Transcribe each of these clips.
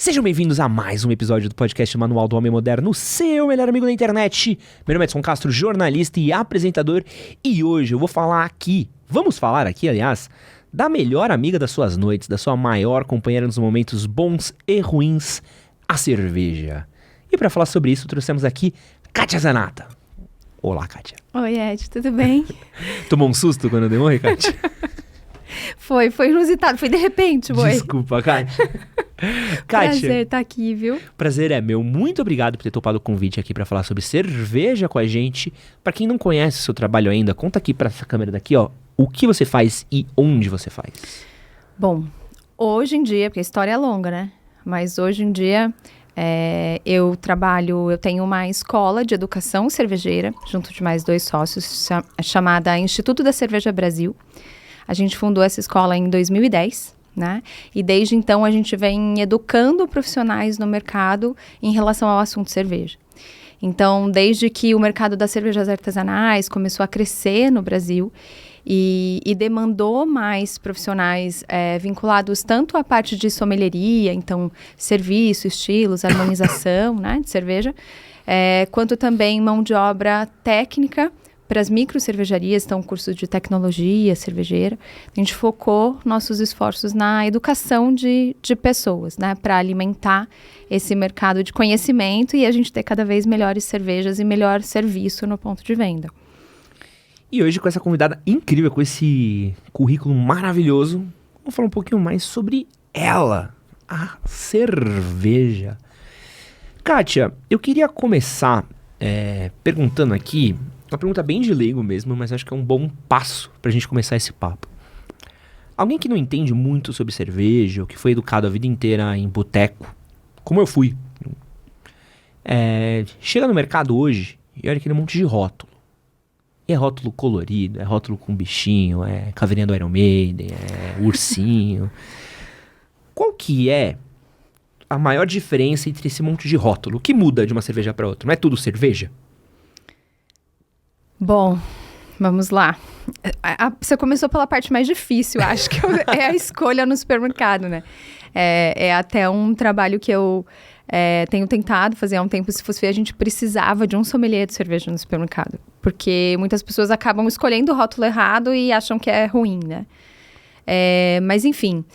Sejam bem-vindos a mais um episódio do podcast Manual do Homem Moderno, seu melhor amigo da internet. Meu nome é Edson Castro, jornalista e apresentador, e hoje eu vamos falar aqui, aliás, da melhor amiga das suas noites, da sua maior companheira nos momentos bons e ruins, a cerveja. E para falar sobre isso, trouxemos aqui Kátia Zanata. Olá, Kátia. Oi, Ed, tudo bem? Tomou um susto quando eu dei oi, Kátia? Foi inusitado, foi de repente, foi. Desculpa, Kátia. Kátia, prazer estar aqui, viu? Prazer é meu. Muito obrigado por ter topado o convite aqui para falar sobre cerveja com a gente. Para quem não conhece o seu trabalho ainda, conta aqui para essa câmera daqui, ó, o que você faz e onde você faz. Bom, hoje em dia, porque a história é longa, né? Mas hoje em dia eu tenho uma escola de educação cervejeira, junto de mais 2 sócios, chamada Instituto da Cerveja Brasil. A gente fundou essa escola em 2010. Né? E desde então a gente vem educando profissionais no mercado em relação ao assunto cerveja. Então, desde que o mercado das cervejas artesanais começou a crescer no Brasil e demandou mais profissionais vinculados tanto à parte de sommelieria, então serviço, estilos, harmonização, né, de cerveja, quanto também mão de obra técnica para as micro cervejarias, então cursos de tecnologia cervejeira. A gente focou nossos esforços na educação de pessoas, né, para alimentar esse mercado de conhecimento e a gente ter cada vez melhores cervejas e melhor serviço no ponto de venda. E hoje, com essa convidada incrível, com esse currículo maravilhoso, vamos falar um pouquinho mais sobre ela, a cerveja. Kátia, eu queria começar perguntando aqui, uma pergunta bem de leigo mesmo, mas acho que é um bom passo pra gente começar esse papo. Alguém que não entende muito sobre cerveja, ou que foi educado a vida inteira em boteco, como eu fui, chega no mercado hoje e olha aquele monte de rótulo. E é rótulo colorido, é rótulo com bichinho, é caveirinha do Iron Maiden, é ursinho. Qual que é a maior diferença entre esse monte de rótulo? O que muda de uma cerveja para outra? Não é tudo cerveja? Bom, vamos lá. Você começou pela parte mais difícil, acho que é a escolha no supermercado, né? É até um trabalho que eu tenho tentado fazer há um tempo. Se fosse ver, a gente precisava de um sommelier de cerveja no supermercado. Porque muitas pessoas acabam escolhendo o rótulo errado e acham que é ruim, né? Mas, enfim,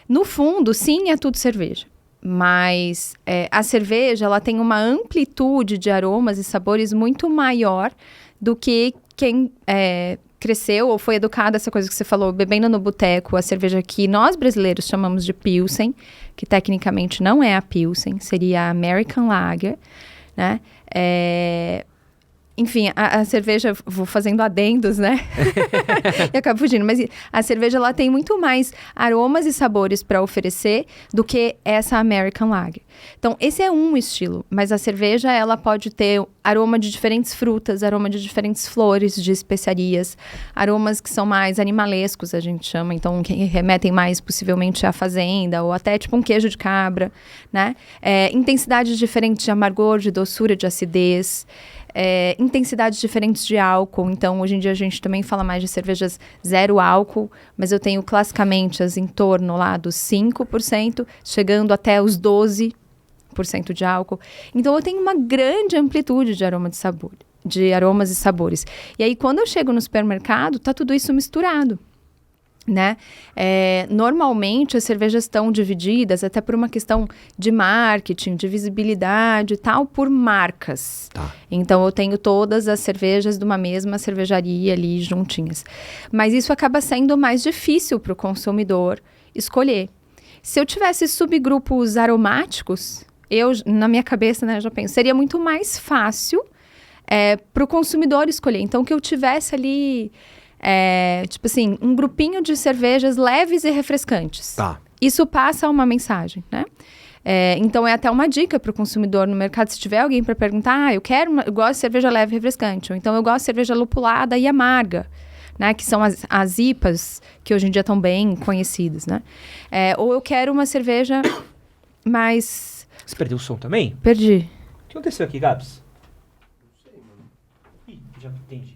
no fundo, sim, é tudo cerveja. Mas a cerveja, ela tem uma amplitude de aromas e sabores muito maior do que quem cresceu ou foi educado, essa coisa que você falou, bebendo no boteco, a cerveja que nós brasileiros chamamos de Pilsen, que tecnicamente não é a Pilsen, seria a American Lager, né? Enfim, a cerveja, vou fazendo adendos, né? E acabo fugindo. Mas a cerveja, ela tem muito mais aromas e sabores para oferecer do que essa American Lager. Então, esse é um estilo. Mas a cerveja, ela pode ter aroma de diferentes frutas, aroma de diferentes flores, de especiarias. Aromas que são mais animalescos, a gente chama. Então, que remetem mais, possivelmente, à fazenda. Ou até, tipo, um queijo de cabra, né? Intensidades diferentes de amargor, de doçura, de acidez. Intensidades diferentes de álcool. Então, hoje em dia, a gente também fala mais de cervejas zero álcool, mas eu tenho classicamente as em torno lá dos 5%, chegando até os 12% de álcool. Então, eu tenho uma grande amplitude de aromas e sabores. E aí, quando eu chego no supermercado, tá tudo isso misturado, né? Normalmente as cervejas estão divididas até por uma questão de marketing, de visibilidade e tal, por marcas. Tá. Então eu tenho todas as cervejas de uma mesma cervejaria ali juntinhas. Mas isso acaba sendo mais difícil para o consumidor escolher. Se eu tivesse subgrupos aromáticos, na minha cabeça, né, já penso, seria muito mais fácil para o consumidor escolher. Então que eu tivesse ali tipo assim, um grupinho de cervejas leves e refrescantes. Tá. Isso passa uma mensagem, né? Então, é até uma dica para o consumidor no mercado. Se tiver alguém para perguntar, eu gosto de cerveja leve e refrescante. Ou então, eu gosto de cerveja lupulada e amarga, né? Que são as IPAs, que hoje em dia estão bem conhecidas, né? Ou eu quero uma cerveja mais... Você perdeu o som também? Perdi. O que aconteceu aqui, Gabs? Não sei, mano. Ih, já entendi.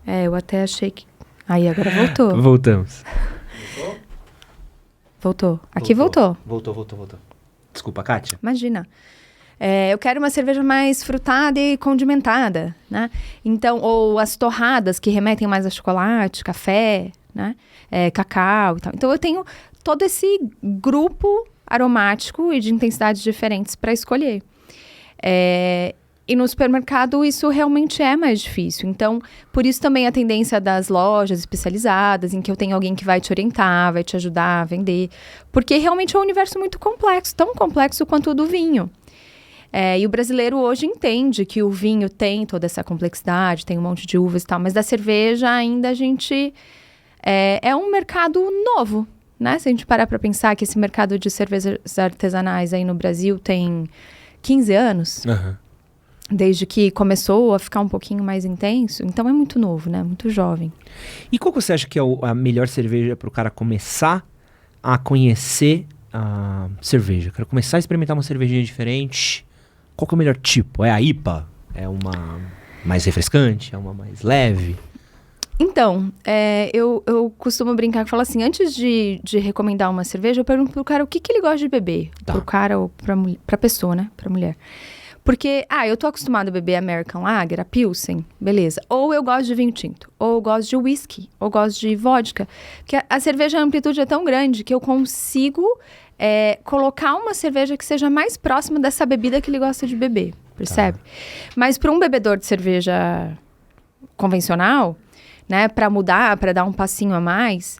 Eu até achei que... Aí, agora voltou. Voltamos. Voltou. Aqui voltou. Voltou. Desculpa, Kátia. Imagina. Eu quero uma cerveja mais frutada e condimentada, né? Então, ou as torradas que remetem mais a chocolate, café, né? Cacau e tal. Então, eu tenho todo esse grupo aromático e de intensidades diferentes para escolher. E no supermercado isso realmente é mais difícil. Então, por isso também a tendência das lojas especializadas, em que eu tenho alguém que vai te orientar, vai te ajudar a vender. Porque realmente é um universo muito complexo, tão complexo quanto o do vinho. E o brasileiro hoje entende que o vinho tem toda essa complexidade, tem um monte de uvas e tal, mas da cerveja ainda a gente... É um mercado novo, né? Se a gente parar para pensar que esse mercado de cervejas artesanais aí no Brasil tem 15 anos, desde que começou a ficar um pouquinho mais intenso, então é muito novo, né? Muito jovem. E qual que você acha que é a melhor cerveja para o cara começar a conhecer a cerveja? Quero começar a experimentar uma cervejinha diferente. Qual que é o melhor tipo? É a IPA? É uma mais refrescante? É uma mais leve? Então, eu costumo brincar que falo assim, antes de recomendar uma cerveja, eu pergunto pro cara o que ele gosta de beber. Tá. Pro cara ou pra pessoa, né? Pra mulher. Porque, eu tô acostumado a beber American Lager, a Pilsen, beleza. Ou eu gosto de vinho tinto, ou eu gosto de whisky, ou eu gosto de vodka. Porque a cerveja, a amplitude é tão grande que eu consigo colocar uma cerveja que seja mais próxima dessa bebida que ele gosta de beber, percebe? Mas para um bebedor de cerveja convencional, né, para mudar, para dar um passinho a mais,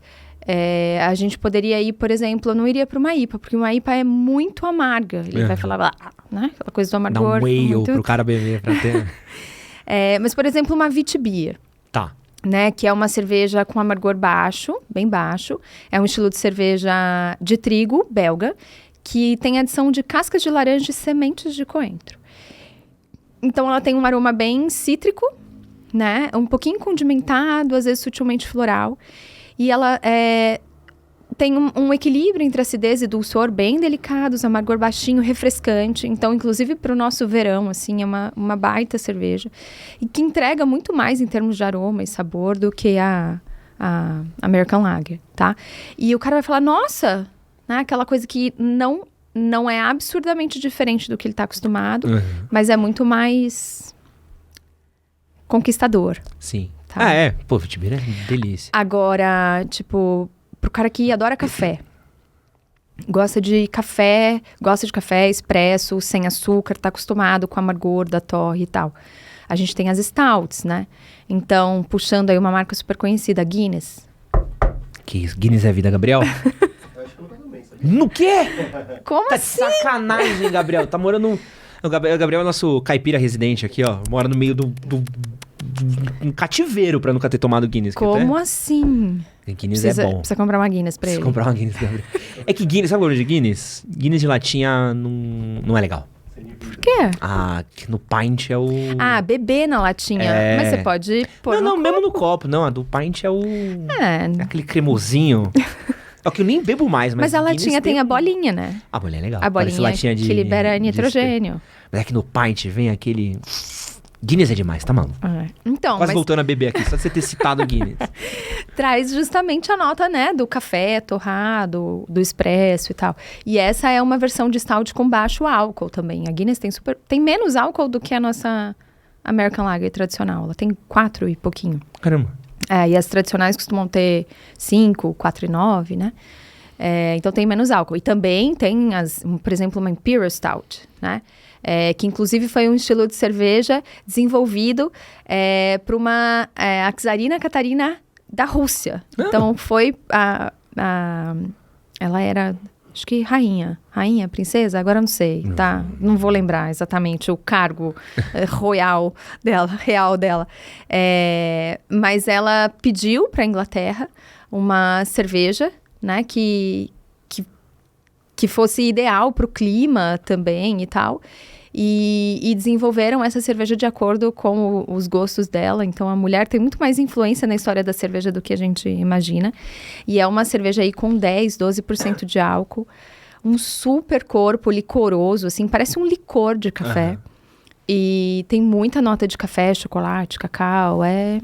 a gente poderia ir, por exemplo, eu não iria para uma IPA, porque uma IPA é muito amarga. Ele vai falar, né, aquela coisa do amargor. Dá um whale pro cara beber, pra ter... Mas, por exemplo, uma Witbier. Tá. Né, que é uma cerveja com amargor baixo, bem baixo. É um estilo de cerveja de trigo, belga, que tem adição de cascas de laranja e sementes de coentro. Então, ela tem um aroma bem cítrico, né? Um pouquinho condimentado, às vezes sutilmente floral. E ela tem um equilíbrio entre acidez e dulçor bem delicados, amargor baixinho, refrescante. Então, inclusive para o nosso verão, assim, é uma baita cerveja. E que entrega muito mais em termos de aroma e sabor do que a American Lager, tá? E o cara vai falar, nossa, né? Aquela coisa que não é absurdamente diferente do que ele está acostumado, mas é muito mais conquistador. Sim. Tá? Pô, Witbier é delícia. Agora, tipo... Pro cara que adora café. Gosta de café expresso, sem açúcar, tá acostumado com o amargor da torre e tal. A gente tem as stouts, né? Então, puxando aí uma marca super conhecida, Guinness. Que isso? Guinness é vida, Gabriel? Eu acho que eu também, sabia? No quê? Como Tá assim? de sacanagem, Gabriel. Tá morando... O Gabriel é nosso caipira residente aqui, ó. Mora no meio um cativeiro pra nunca ter tomado Guinness. Como assim? Guinness é bom. Precisa comprar uma Guinness pra ele. Precisa comprar uma Guinness, Gabriel. É que Guinness, sabe o problema de Guinness? Guinness de latinha não é legal. Por quê? Que no pint é o... beber na latinha. Mas você pode pôr Não, mesmo no copo. Não, a do pint é o... aquele cremosinho. É o que eu nem bebo mais, mas a Guinness latinha tem a bolinha, né? A bolinha é legal. A bolinha latinha que libera nitrogênio. Mas é que no pint vem aquele... Guinness é demais, tá maluco? Então, Quase voltando a beber aqui, só de você ter citado o Guinness. Traz justamente a nota, né, do café torrado, do expresso e tal. E essa é uma versão de stout com baixo álcool também. A Guinness tem menos álcool do que a nossa American Lager tradicional. Ela tem 4 e pouquinho. Caramba. E as tradicionais costumam ter 5, 4,9, né? Então tem menos álcool. E também tem, por exemplo, uma Imperial Stout, né? Que inclusive foi um estilo de cerveja desenvolvido para uma Czarina Catarina da Rússia. Então foi ela era, acho que rainha, princesa, agora não sei, tá? Não vou lembrar exatamente o cargo real dela. Mas ela pediu para a Inglaterra uma cerveja, né, que fosse ideal para o clima também e tal. E desenvolveram essa cerveja de acordo com os gostos dela. Então, a mulher tem muito mais influência na história da cerveja do que a gente imagina. E é uma cerveja aí com 10, 12% de álcool. Um super corpo licoroso, assim. Parece um licor de café. E tem muita nota de café, chocolate, cacau. É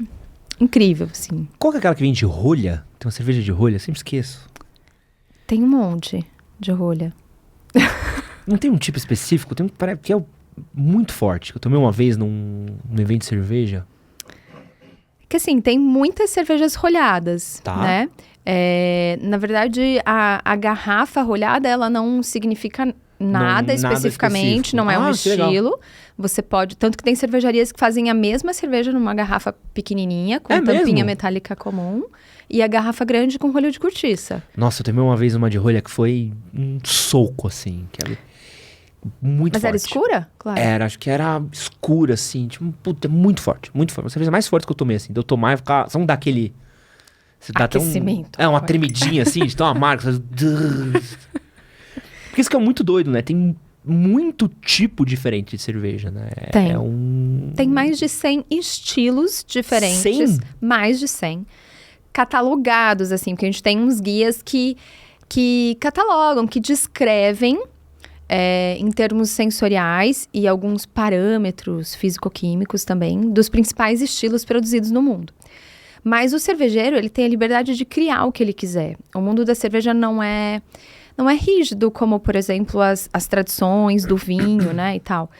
incrível, assim. Qual que é aquela que vem de rolha? Tem uma cerveja de rolha? Sempre esqueço. Tem um monte de rolha. Não tem um tipo específico? Tem um que é muito forte. Eu tomei uma vez num evento de cerveja. Que assim, tem muitas cervejas rolhadas, Tá. né? Na verdade, a garrafa rolhada, ela não significa nada especificamente, específico. não é um Que legal. estilo. Você pode... Tanto que tem cervejarias que fazem a mesma cerveja numa garrafa pequenininha, com É tampinha mesmo? metálica comum, e a garrafa grande com rolho de cortiça. Nossa, eu tomei uma vez uma de rolha que foi um soco, assim. Que era muito Mas forte. era escura? Claro. Acho que era escura, assim. Tipo, puta, muito forte, muito forte. Uma cerveja mais forte que eu tomei, assim. De eu tomar e ficar... Você não dá aquele... Você dá até Aquecimento. uma tremidinha, assim, de ter uma marca. Faz... Porque isso que é muito doido, né? Tem muito tipo diferente de cerveja, né? Tem. É um... Tem mais de 100 estilos diferentes. 100? Mais de 100. Catalogados, assim, porque a gente tem uns guias que catalogam, que descrevem em termos sensoriais e alguns parâmetros físico-químicos também, dos principais estilos produzidos no mundo. Mas o cervejeiro, ele tem a liberdade de criar o que ele quiser. O mundo da cerveja não é rígido, como, por exemplo, as tradições do vinho, né, e tal.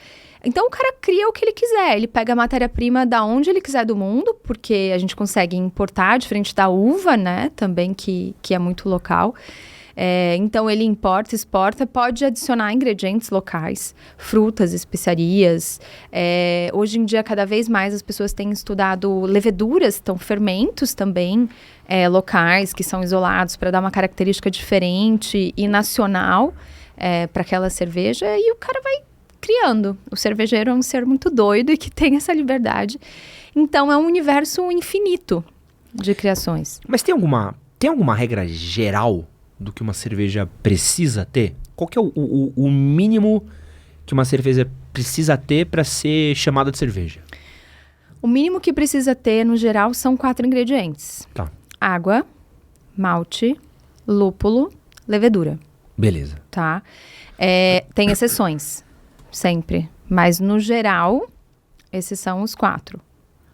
Então, o cara cria o que ele quiser. Ele pega a matéria-prima da onde ele quiser do mundo, porque a gente consegue importar, diferente da uva, né, também, que é muito local. Então, ele importa, exporta, pode adicionar ingredientes locais, frutas, especiarias. Hoje em dia, cada vez mais, as pessoas têm estudado leveduras, então fermentos também locais, que são isolados para dar uma característica diferente e nacional para aquela cerveja. E o cara vai criando. O cervejeiro é um ser muito doido e que tem essa liberdade. Então, é um universo infinito de criações. Mas tem alguma regra geral do que uma cerveja precisa ter? Qual que é o mínimo que uma cerveja precisa ter para ser chamada de cerveja? O mínimo que precisa ter, no geral, são 4 ingredientes. Tá. Água, malte, lúpulo, levedura, Beleza. tá? Tem exceções, sempre. Mas, no geral, esses são os 4.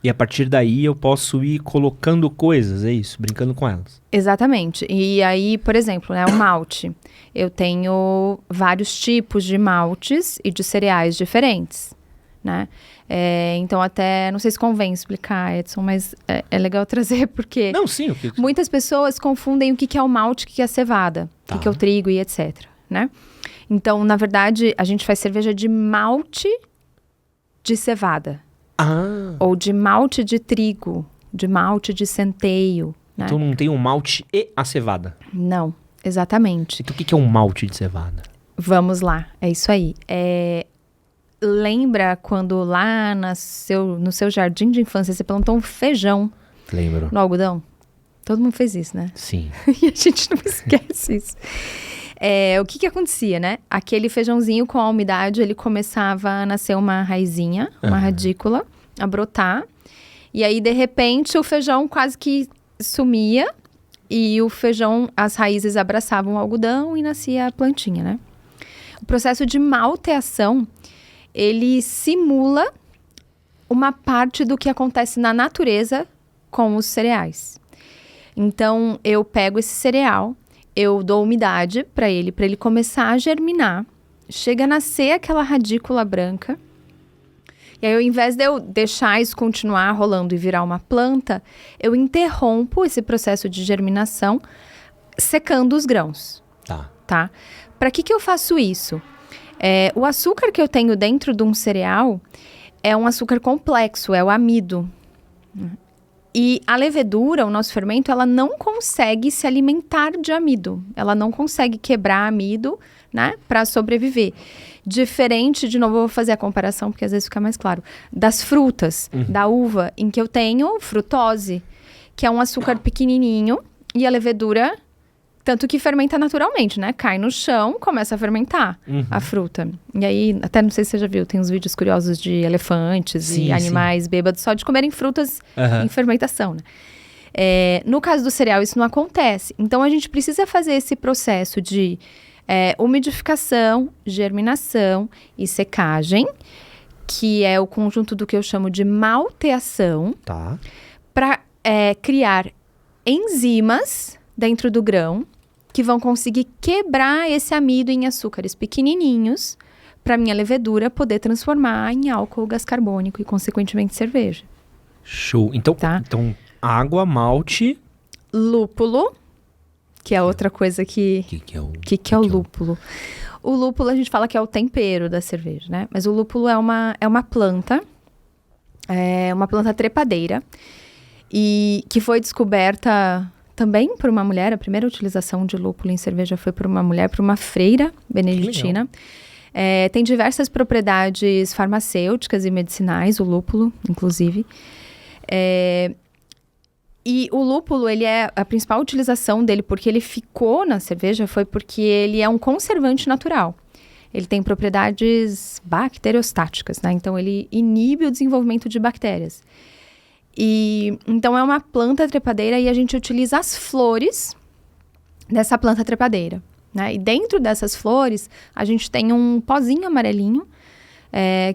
E a partir daí eu posso ir colocando coisas, é isso? Brincando com elas. Exatamente. E aí, por exemplo, né, o malte. Eu tenho vários tipos de maltes e de cereais diferentes, né? Então, até, não sei se convém explicar, Edson, mas é legal trazer porque Não, sim. muitas pessoas confundem o que é o malte, o que é a cevada, Tá. o que é o trigo e etc, né? Então, na verdade, a gente faz cerveja de malte de cevada. Ah, Ou de malte de trigo, de malte de centeio, né? então não tem um malte e a cevada. Não, exatamente. Então o que é um malte de cevada? Vamos lá, é isso aí. Lembra quando lá no seu jardim de infância você plantou um feijão Lembro. no algodão? Todo mundo fez isso, né? Sim. E a gente não esquece isso. O que acontecia, né? Aquele feijãozinho com a umidade, ele começava a nascer uma raizinha, uma radícula, a brotar. E aí, de repente, o feijão quase que sumia e o feijão, as raízes abraçavam o algodão e nascia a plantinha, né? O processo de malteação, ele simula uma parte do que acontece na natureza com os cereais. Então, eu pego esse cereal, eu dou umidade para ele começar a germinar. Chega a nascer aquela radícula branca. E aí, ao invés de eu deixar isso continuar rolando e virar uma planta, eu interrompo esse processo de germinação secando os grãos, tá? Para que eu faço isso? O açúcar que eu tenho dentro de um cereal é um açúcar complexo, é o amido. E a levedura, o nosso fermento, ela não consegue se alimentar de amido. Ela não consegue quebrar amido, né, para sobreviver. Diferente, de novo, eu vou fazer a comparação, porque às vezes fica mais claro, das frutas, da uva, em que eu tenho frutose, que é um açúcar pequenininho, e a levedura, tanto que fermenta naturalmente, né? Cai no chão, começa a fermentar a fruta. E aí, até não sei se você já viu, tem uns vídeos curiosos de elefantes Sim, e animais bêbados só de comerem frutas em fermentação, né? No caso do cereal, isso não acontece. Então, a gente precisa fazer esse processo de umidificação, germinação e secagem, que é o conjunto do que eu chamo de malteação, Tá. para criar enzimas dentro do grão que vão conseguir quebrar esse amido em açúcares pequenininhos para minha levedura poder transformar em álcool, gás carbônico e, consequentemente, cerveja. Show. Então, Tá. então água, malte... Lúpulo, que é outra coisa O que é o... que é o lúpulo? O lúpulo a gente fala que é o tempero da cerveja, né? Mas o lúpulo é uma planta, uma planta trepadeira, e que foi descoberta também por uma mulher. A primeira utilização de lúpulo em cerveja foi por uma mulher, por uma freira beneditina. Tem diversas propriedades farmacêuticas e medicinais, o lúpulo, inclusive. E o lúpulo, ele é a principal utilização dele, porque ele ficou na cerveja, foi porque ele é um conservante natural. Ele tem propriedades bacteriostáticas, né? Então, ele inibe o desenvolvimento de bactérias. E então, é uma planta trepadeira e a gente utiliza as flores dessa planta trepadeira, né? E dentro dessas flores, a gente tem um pozinho amarelinho,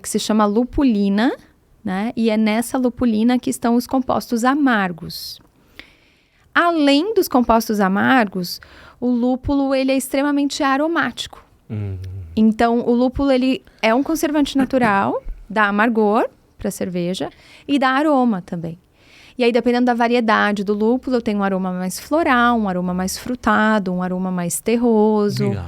que se chama lupulina, né? E é nessa lupulina que estão os compostos amargos. Além dos compostos amargos, o lúpulo ele é extremamente aromático. Então, o lúpulo ele é um conservante natural, dá amargor para a cerveja e dá aroma também. E aí, dependendo da variedade do lúpulo, eu tenho um aroma mais floral, um aroma mais frutado, um aroma mais terroso. Legal.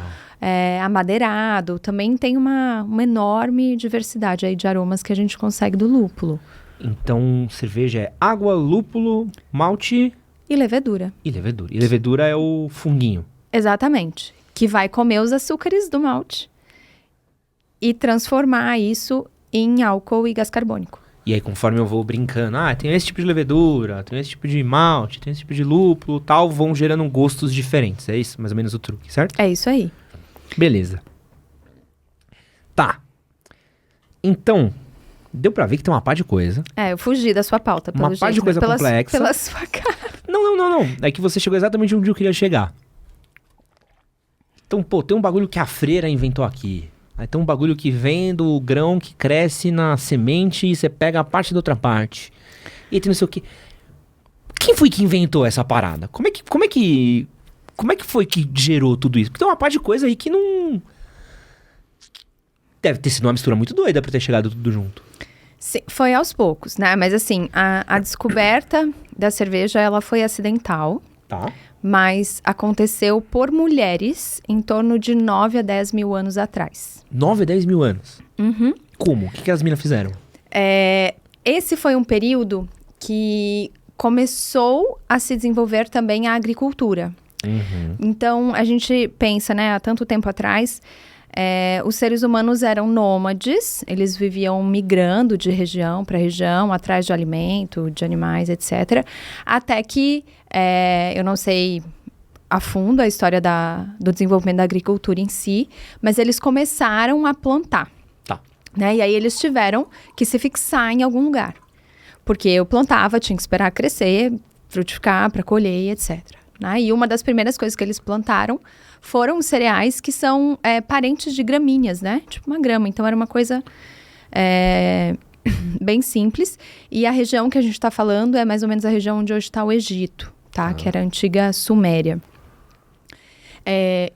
Amadeirado, também tem uma enorme diversidade aí de aromas que a gente consegue do lúpulo. Então, cerveja é água, lúpulo, malte E levedura. e levedura. E levedura é o funguinho. Exatamente. Que vai comer os açúcares do malte e transformar isso em álcool e gás carbônico. E aí, conforme eu vou brincando, tem esse tipo de levedura, tem esse tipo de malte, tem esse tipo de lúpulo, tal, vão gerando gostos diferentes. É isso, mais ou menos o truque, certo? É isso aí. Beleza. Tá. Então, deu pra ver que tem uma pá de coisa. Eu fugi da sua pauta, pelo Uma jeito. pá de coisa complexa. Pela sua cara. Não. É que você chegou exatamente onde eu queria chegar. Então, pô, tem um bagulho que a freira inventou aqui. Aí tem um bagulho que vem do grão que cresce na semente e você pega a parte da outra parte. E tem não sei o quê. Quem foi que inventou essa parada? Como é que foi que gerou tudo isso? Porque tem uma parte de coisa aí que não... Deve ter sido uma mistura muito doida pra ter chegado tudo junto. Sim, foi aos poucos, né? Mas assim, a descoberta da cerveja, ela foi acidental. Tá. Mas aconteceu por mulheres em torno de 9 a 10 mil anos atrás. 9 a 10 mil anos. Uhum. Como? O que as minas fizeram? Esse foi um período que começou a se desenvolver também a agricultura. Então, a gente pensa, né, há tanto tempo atrás, os seres humanos eram nômades, eles viviam migrando de região para região, atrás de alimento, de animais, etc. Até que, eu não sei a fundo a história do desenvolvimento da agricultura em si, mas eles começaram a plantar. Tá. Né? E aí eles tiveram que se fixar em algum lugar. Porque eu plantava, tinha que esperar crescer, frutificar para colher, etc. Né? E uma das primeiras coisas que eles plantaram foram os cereais que são parentes de gramíneas, né? Tipo uma grama. Então, era uma coisa bem simples. E a região que a gente está falando é mais ou menos a região onde hoje está o Egito, tá? Que era a antiga Suméria.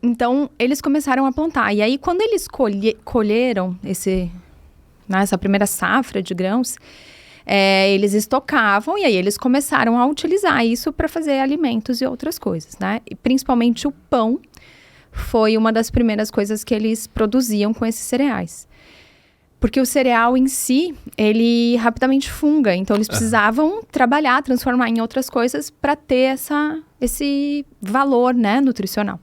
Então, eles começaram a plantar. E aí, quando eles colheram essa primeira safra de grãos, eles estocavam e aí eles começaram a utilizar isso para fazer alimentos e outras coisas, né? E principalmente o pão foi uma das primeiras coisas que eles produziam com esses cereais. Porque o cereal em si, ele rapidamente funga, então eles precisavam trabalhar, transformar em outras coisas para ter esse valor, né, nutricional.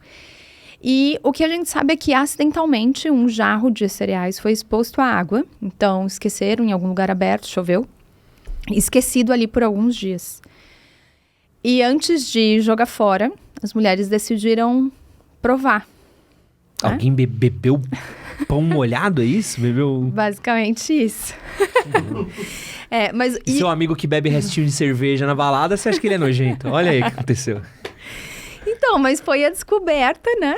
E o que a gente sabe é que acidentalmente um jarro de cereais foi exposto à água, então esqueceram em algum lugar aberto, choveu, esquecido ali por alguns dias. E antes de jogar fora, as mulheres decidiram provar. Alguém bebeu pão molhado, é isso? Bebeu... Basicamente isso. Mas E seu amigo que bebe restinho de cerveja na balada, você acha que ele é nojento? Olha aí o que aconteceu. Então, mas foi a descoberta, né,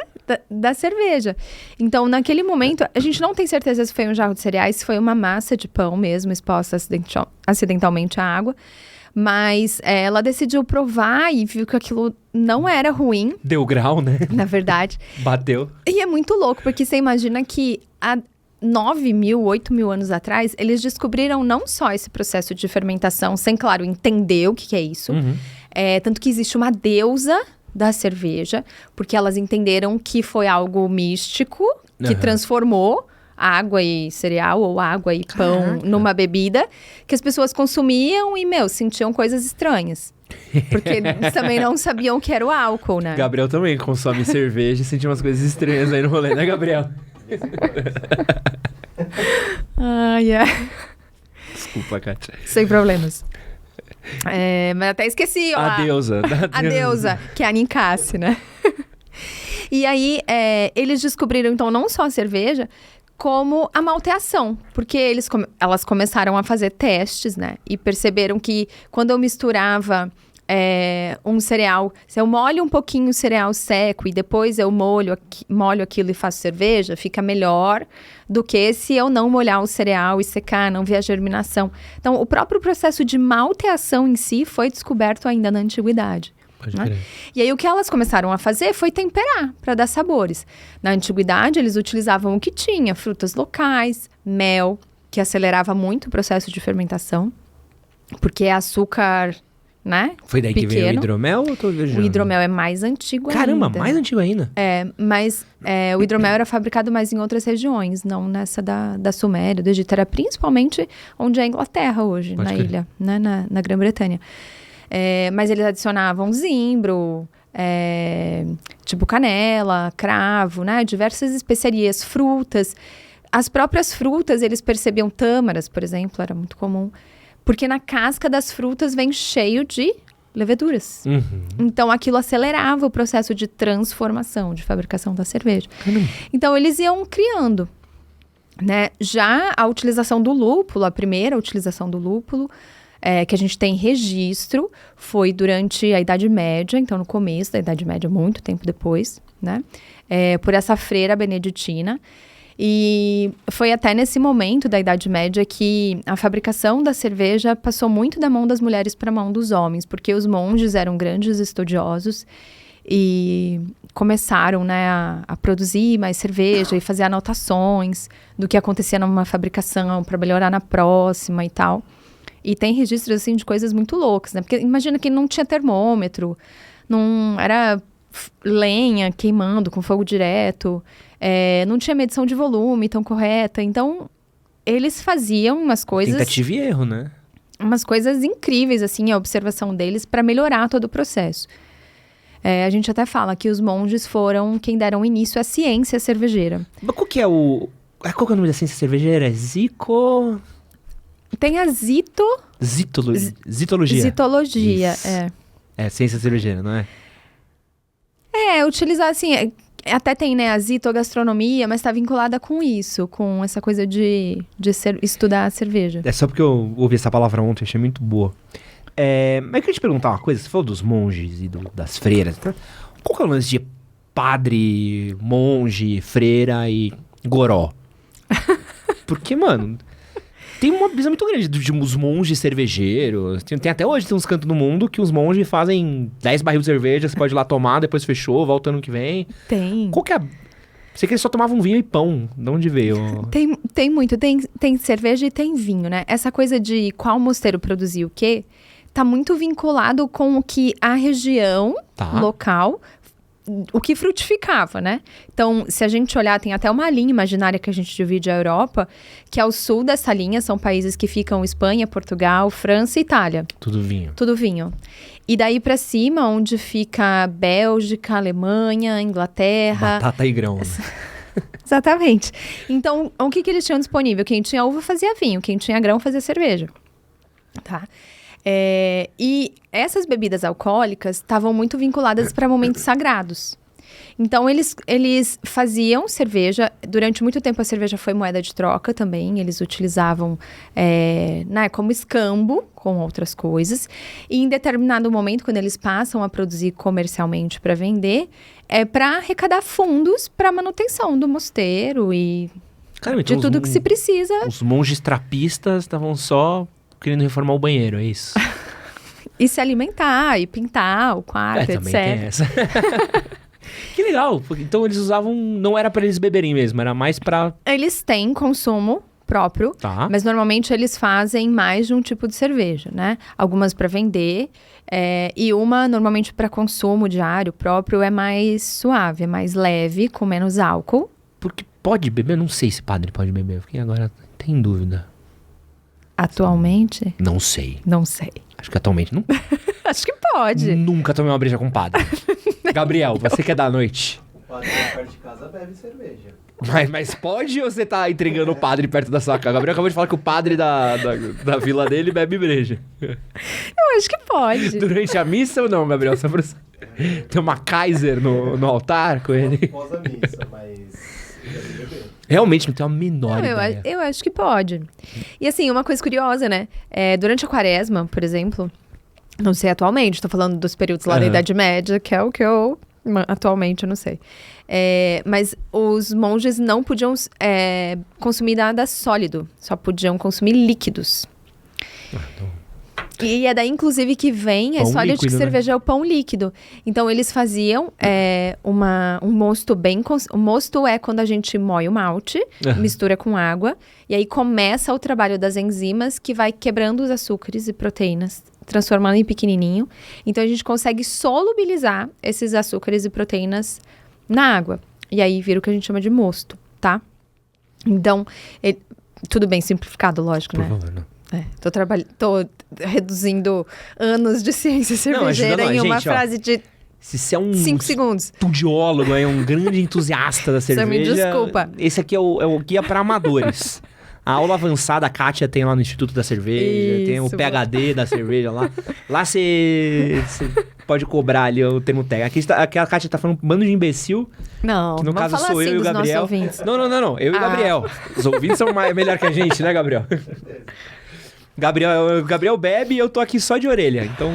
da cerveja. Então, naquele momento, a gente não tem certeza se foi um jarro de cereais, se foi uma massa de pão mesmo, exposta acidentalmente à água. Mas ela decidiu provar e viu que aquilo não era ruim, Deu grau, né? na verdade. Bateu. E é muito louco, porque você imagina que há 9.000, 8.000 anos atrás, eles descobriram não só esse processo de fermentação, sem, claro, entender o que é isso. Tanto que existe uma deusa da cerveja, porque elas entenderam que foi algo místico, que transformou água e cereal ou água e pão numa bebida que as pessoas consumiam e, sentiam coisas estranhas. Porque eles também não sabiam o que era o álcool, né? Gabriel também consome cerveja e sentiu umas coisas estranhas aí no rolê, né, Gabriel? Desculpa, Kátia. Sem problemas. Mas até esqueci, ó. A deusa. A deusa, que é a Ninkasi, né? E aí, eles descobriram, então, não só a cerveja, como a malteação. Porque elas começaram a fazer testes, né? E perceberam que quando eu misturava um cereal, se eu molho um pouquinho o cereal seco e depois eu molho aquilo e faço cerveja, fica melhor do que se eu não molhar o cereal e secar, não ver a germinação. Então, o próprio processo de malteação em si foi descoberto ainda na antiguidade. Pode né? crer. E aí, o que elas começaram a fazer foi temperar, para dar sabores. Na antiguidade, eles utilizavam o que tinha, frutas locais, mel, que acelerava muito o processo de fermentação, porque é açúcar, né? Foi daí que veio o pequeno. hidromel ou eu tô viajando? O hidromel é mais antigo Caramba, ainda. mais antigo ainda. Mas o hidromel era fabricado mais em outras regiões, não nessa da Suméria, do Egito. Era principalmente onde é a Inglaterra hoje, Pode na crer. ilha, né? na Grã-Bretanha. Mas eles adicionavam zimbro, tipo canela, cravo, né? Diversas especiarias, frutas. As próprias frutas, eles percebiam tâmaras, por exemplo, era muito comum. Porque na casca das frutas vem cheio de leveduras. Então, aquilo acelerava o processo de transformação, de fabricação da cerveja. Então, eles iam criando, né? Já a utilização do lúpulo, a primeira utilização do lúpulo, que a gente tem registro, foi durante a Idade Média, então no começo da Idade Média, muito tempo depois, né? Por essa freira beneditina. E foi até nesse momento da Idade Média que a fabricação da cerveja passou muito da mão das mulheres para a mão dos homens, porque os monges eram grandes estudiosos e começaram, né, a produzir mais cerveja e fazer anotações do que acontecia numa fabricação para melhorar na próxima e tal. E tem registros, assim, de coisas muito loucas, né? Porque imagina que não tinha termômetro, não era lenha queimando com fogo direto, não tinha medição de volume tão correta. Então, eles faziam umas coisas... Tentativa e erro, né? Umas coisas incríveis, assim, a observação deles para melhorar todo o processo. A gente até fala que os monges foram quem deram início à ciência cervejeira. Mas qual que é o... Qual que é o nome da ciência cervejeira? É Tem a Zitologia. zitologia, Isso. É ciência cervejeira, não é? Utilizar assim, até tem, né, a zitogastronomia, mas está vinculada com isso, com essa coisa de estudar a cerveja. É só porque eu ouvi essa palavra ontem, achei muito boa. Mas eu queria te perguntar uma coisa, você falou dos monges e das freiras, tá? Qual que é o lance de padre, monge, freira e goró? Porque, mano... Tem uma brisa muito grande de uns monges cervejeiros. Tem até hoje, tem uns cantos no mundo que os monges fazem 10 barril de cerveja, você pode ir lá tomar, depois fechou, volta ano que vem. Tem. Qual que é Sei que eles só tomavam vinho e pão. De onde veio? Tem muito. Tem cerveja e tem vinho, né? Essa coisa de qual mosteiro produzia o quê, tá muito vinculado com o que a região local... O que frutificava, né? Então, se a gente olhar, tem até uma linha imaginária que a gente divide a Europa, que ao sul dessa linha são países que ficam Espanha, Portugal, França e Itália. Tudo vinho. Tudo vinho. E daí pra cima, onde fica Bélgica, Alemanha, Inglaterra... Batata e grão, né? Exatamente. Então, o que eles tinham disponível? Quem tinha uva fazia vinho, quem tinha grão fazia cerveja. Tá? E essas bebidas alcoólicas estavam muito vinculadas para momentos sagrados. Então, eles faziam cerveja. Durante muito tempo, a cerveja foi moeda de troca também. Eles utilizavam como escambo com outras coisas. E em determinado momento, quando eles passam a produzir comercialmente para vender, é para arrecadar fundos para manutenção do mosteiro e Caramba, então de tudo que se precisa. Os monges trapistas estavam só... querendo reformar o banheiro, é isso? E se alimentar, e pintar o quarto, também etc. tem essa. Que legal. Então eles usavam... Não era pra eles beberem mesmo, era mais pra... Eles têm consumo próprio, Tá. mas normalmente eles fazem mais de um tipo de cerveja, né? Algumas para vender, e uma normalmente para consumo diário próprio é mais suave, é mais leve, com menos álcool. Porque pode beber? Não sei se padre pode beber. Eu fiquei agora... Tem dúvida. Atualmente, Não sei. não sei. Acho que atualmente não. Acho que pode. Nunca tomei uma breja com padre. Gabriel, você que é da noite. O padre perto de casa bebe cerveja. Mas pode ou você tá entregando o padre perto da sua casa? Gabriel acabou de falar que o padre da vila dele bebe breja. Eu acho que pode. Durante a missa ou não, Gabriel? Só pra... Tem uma Kaiser no altar com ele. Após a missa, mas deve beber. Realmente não tenho a menor Não, ideia. eu acho que pode. E assim, uma coisa curiosa, né? Durante a quaresma, por exemplo, não sei atualmente, tô falando dos períodos lá da Aham. Idade Média, que é o que eu... Atualmente, eu não sei. Mas os monges não podiam consumir nada sólido, só podiam consumir líquidos. E é daí, inclusive, que vem a Pão história de líquido, que né? cerveja é o pão líquido. Então, eles faziam um mosto bem... O mosto é quando a gente moe o malte, Aham. mistura com água, e aí começa o trabalho das enzimas que vai quebrando os açúcares e proteínas, transformando em pequenininho. Então, a gente consegue solubilizar esses açúcares e proteínas na água. E aí, vira o que a gente chama de mosto, tá? Então, tudo bem simplificado, lógico, Por né? favor, não. Tô reduzindo anos de ciência cervejeira ajuda em nós, uma gente, ó. frase de Se você é um 5 segundos. estudiólogo, é um grande entusiasta da Você cerveja... me desculpa. Esse aqui é o guia para amadores. A aula avançada a Kátia tem lá no Instituto da Cerveja, tem o Isso, PhD da cerveja lá. Lá você pode cobrar ali o termo técnico. Aqui a Kátia tá falando um bando de imbecil, Não, que no vamos caso falar sou assim eu e o dos nossos Gabriel. ouvintes. Não, eu e o Ah. Gabriel. Os ouvintes são melhor que a gente, né, Gabriel? Gabriel bebe e eu tô aqui só de orelha. Então,